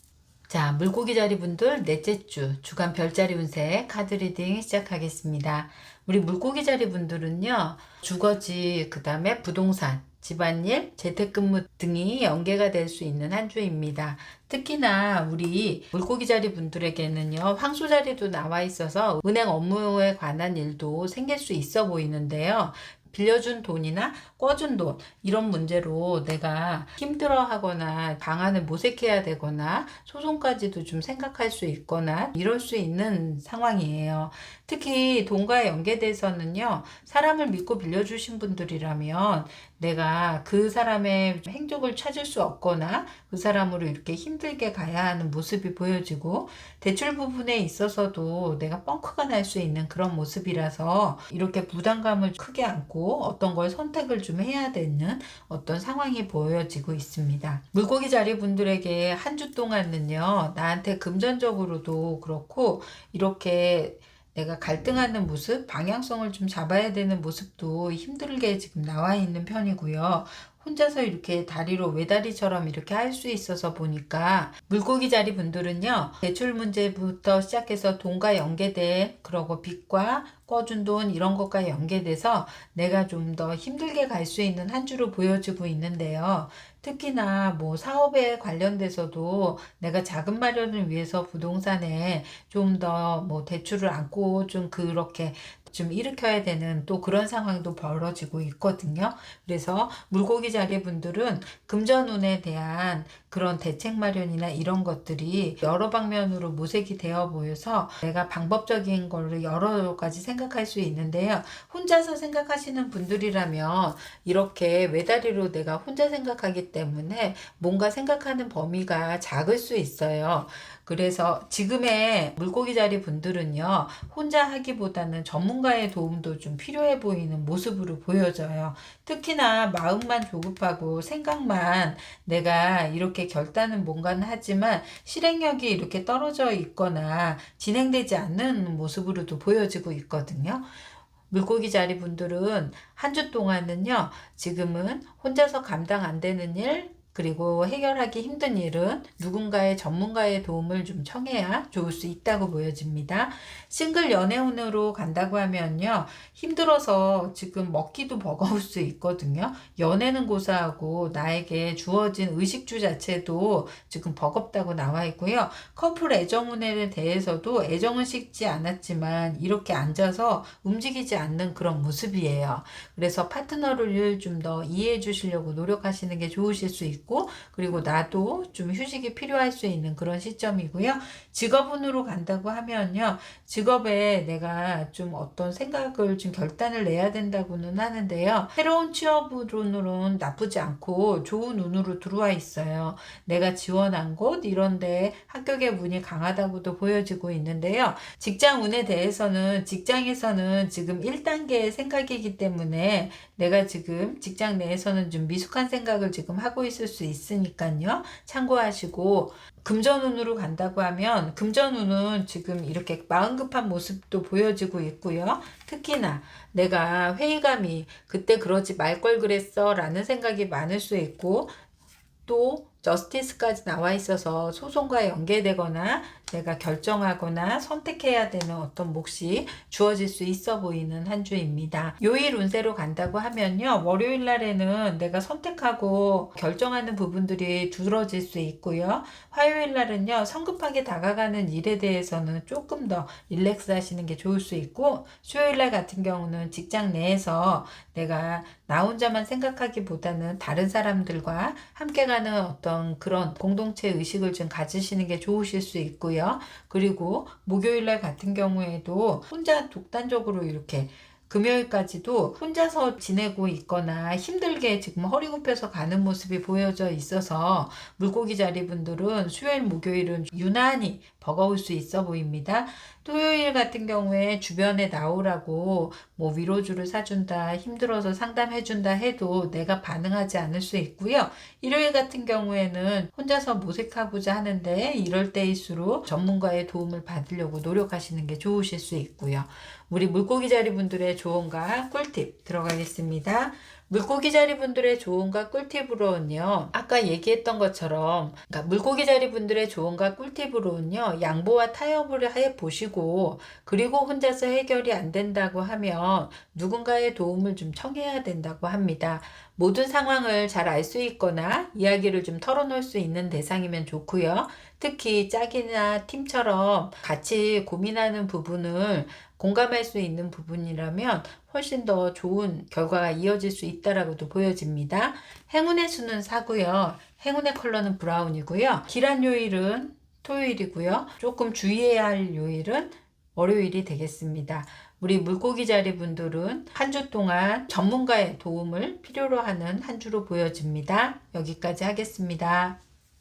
S1: 자, 물고기 자리 분들 넷째 주 주간 별자리 운세 카드 리딩 시작하겠습니다. 우리 물고기 자리 분들은요. 주거지, 그 다음에 부동산, 집안일, 재택근무 등이 연계가 될 수 있는 한 주입니다. 특히나 우리 물고기 자리 분들에게는요. 황소 자리도 나와 있어서 은행 업무에 관한 일도 생길 수 있어 보이는데요. 빌려준 돈이나 꿔준 돈 이런 문제로 내가 힘들어하거나 방안을 모색해야 되거나 소송까지도 좀 생각할 수 있거나 이럴 수 있는 상황이에요. 특히 돈과 연계돼서는요. 사람을 믿고 빌려주신 분들이라면 내가 그 사람의 행적을 찾을 수 없거나 그 사람으로 이렇게 힘들게 가야 하는 모습이 보여지고 대출 부분에 있어서도 내가 뻥크가 날 수 있는 그런 모습이라서 이렇게 부담감을 크게 안고 어떤 걸 선택을 좀 해야 되는 어떤 상황이 보여지고 있습니다. 물고기 자리 분들에게 한 주 동안은요. 나한테 금전적으로도 그렇고 이렇게 내가 갈등하는 모습, 방향성을 좀 잡아야 되는 모습도 힘들게 지금 나와 있는 편이고요. 혼자서 이렇게 다리로 외다리처럼 이렇게 할 수 있어서 보니까 물고기 자리 분들은요. 대출 문제부터 시작해서 돈과 연계된 그러고 빚과 꿔준 돈 이런 것과 연계돼서 내가 좀 더 힘들게 갈 수 있는 한 주로 보여지고 있는데요. 특히나 뭐 사업에 관련돼서도 내가 자금 마련을 위해서 부동산에 좀 더 뭐 대출을 안고 좀 그렇게 좀 일으켜야 되는 또 그런 상황도 벌어지고 있거든요. 그래서 물고기 자리 분들은 금전운에 대한 그런 대책 마련이나 이런 것들이 여러 방면으로 모색이 되어 보여서 내가 방법적인 거를 여러 가지 생각할 수 있는데요. 혼자서 생각하시는 분들이라면 이렇게 외다리로 내가 혼자 생각하기 때문에 뭔가 생각하는 범위가 작을 수 있어요. 그래서 지금의 물고기 자리 분들은요, 혼자 하기보다는 전문가의 도움도 좀 필요해 보이는 모습으로 보여져요. 특히나 마음만 조급하고 생각만 내가 이렇게 결단은 뭔가는 하지만 실행력이 이렇게 떨어져 있거나 진행되지 않는 모습으로도 보여지고 있거든요. 물고기 자리 분들은 한 주 동안은요, 지금은 혼자서 감당 안 되는 일, 그리고 해결하기 힘든 일은 누군가의 전문가의 도움을 좀 청해야 좋을 수 있다고 보여집니다. 싱글 연애운으로 간다고 하면요. 힘들어서 지금 먹기도 버거울 수 있거든요. 연애는 고사하고 나에게 주어진 의식주 자체도 지금 버겁다고 나와 있고요. 커플 애정운에 대해서도 애정은 식지 않았지만 이렇게 앉아서 움직이지 않는 그런 모습이에요. 그래서 파트너를 좀 더 이해해 주시려고 노력하시는 게 좋으실 수 있고 그리고 나도 좀 휴식이 필요할 수 있는 그런 시점이고요. 직업운으로 간다고 하면요. 직업에 내가 좀 어떤 생각을 좀 결단을 내야 된다고는 하는데요. 새로운 취업운으로는 나쁘지 않고 좋은 운으로 들어와 있어요. 내가 지원한 곳 이런데 합격의 운이 강하다고도 보여지고 있는데요. 직장운에 대해서는 직장에서는 지금 1단계의 생각이기 때문에 내가 지금 직장 내에서는 좀 미숙한 생각을 지금 하고 있을 수 있으니까요. 참고하시고, 금전운으로 간다고 하면 금전운은 지금 이렇게 마음 급한 모습도 보여지고 있고요. 특히나 내가 회의감이 그때 그러지 말 걸 그랬어 라는 생각이 많을 수 있고, 또 저스티스까지 나와 있어서 소송과 연계되거나 내가 결정하거나 선택해야 되는 어떤 몫이 주어질 수 있어 보이는 한 주입니다. 요일 운세로 간다고 하면요. 월요일 날에는 내가 선택하고 결정하는 부분들이 두드러질 수 있고요. 화요일 날은요. 성급하게 다가가는 일에 대해서는 조금 더 릴렉스 하시는 게 좋을 수 있고, 수요일 날 같은 경우는 직장 내에서 내가 나 혼자만 생각하기보다는 다른 사람들과 함께 가는 어떤 그런 공동체 의식을 좀 가지시는 게 좋으실 수 있고요. 그리고 목요일 날 같은 경우에도 혼자 독단적으로 이렇게 금요일까지도 혼자서 지내고 있거나 힘들게 지금 허리 굽혀서 가는 모습이 보여져 있어서 물고기 자리 분들은 수요일, 목요일은 유난히 버거울 수 있어 보입니다. 토요일 같은 경우에 주변에 나오라고 뭐 위로주를 사준다, 힘들어서 상담해준다 해도 내가 반응하지 않을 수 있고요. 일요일 같은 경우에는 혼자서 모색하고자 하는데 이럴 때일수록 전문가의 도움을 받으려고 노력하시는 게 좋으실 수 있고요. 우리 물고기 자리 분들의 조언과 꿀팁 들어가겠습니다. 물고기 자리 분들의 조언과 꿀팁으로는요. 아까 얘기했던 것처럼 그러니까 물고기 자리 분들의 조언과 꿀팁으로는요. 양보와 타협을 해 보시고, 그리고 혼자서 해결이 안 된다고 하면 누군가의 도움을 좀 청해야 된다고 합니다. 모든 상황을 잘 알 수 있거나 이야기를 좀 털어놓을 수 있는 대상이면 좋고요. 특히 짝이나 팀처럼 같이 고민하는 부분을 공감할 수 있는 부분이라면 훨씬 더 좋은 결과가 이어질 수 있다라고도 보여집니다. 행운의 수는 4고요. 행운의 컬러는 브라운이고요. 길한 요일은 토요일이고요. 조금 주의해야 할 요일은 월요일이 되겠습니다. 우리 물고기 자리 분들은 한 주 동안 전문가의 도움을 필요로 하는 한 주로 보여집니다. 여기까지 하겠습니다.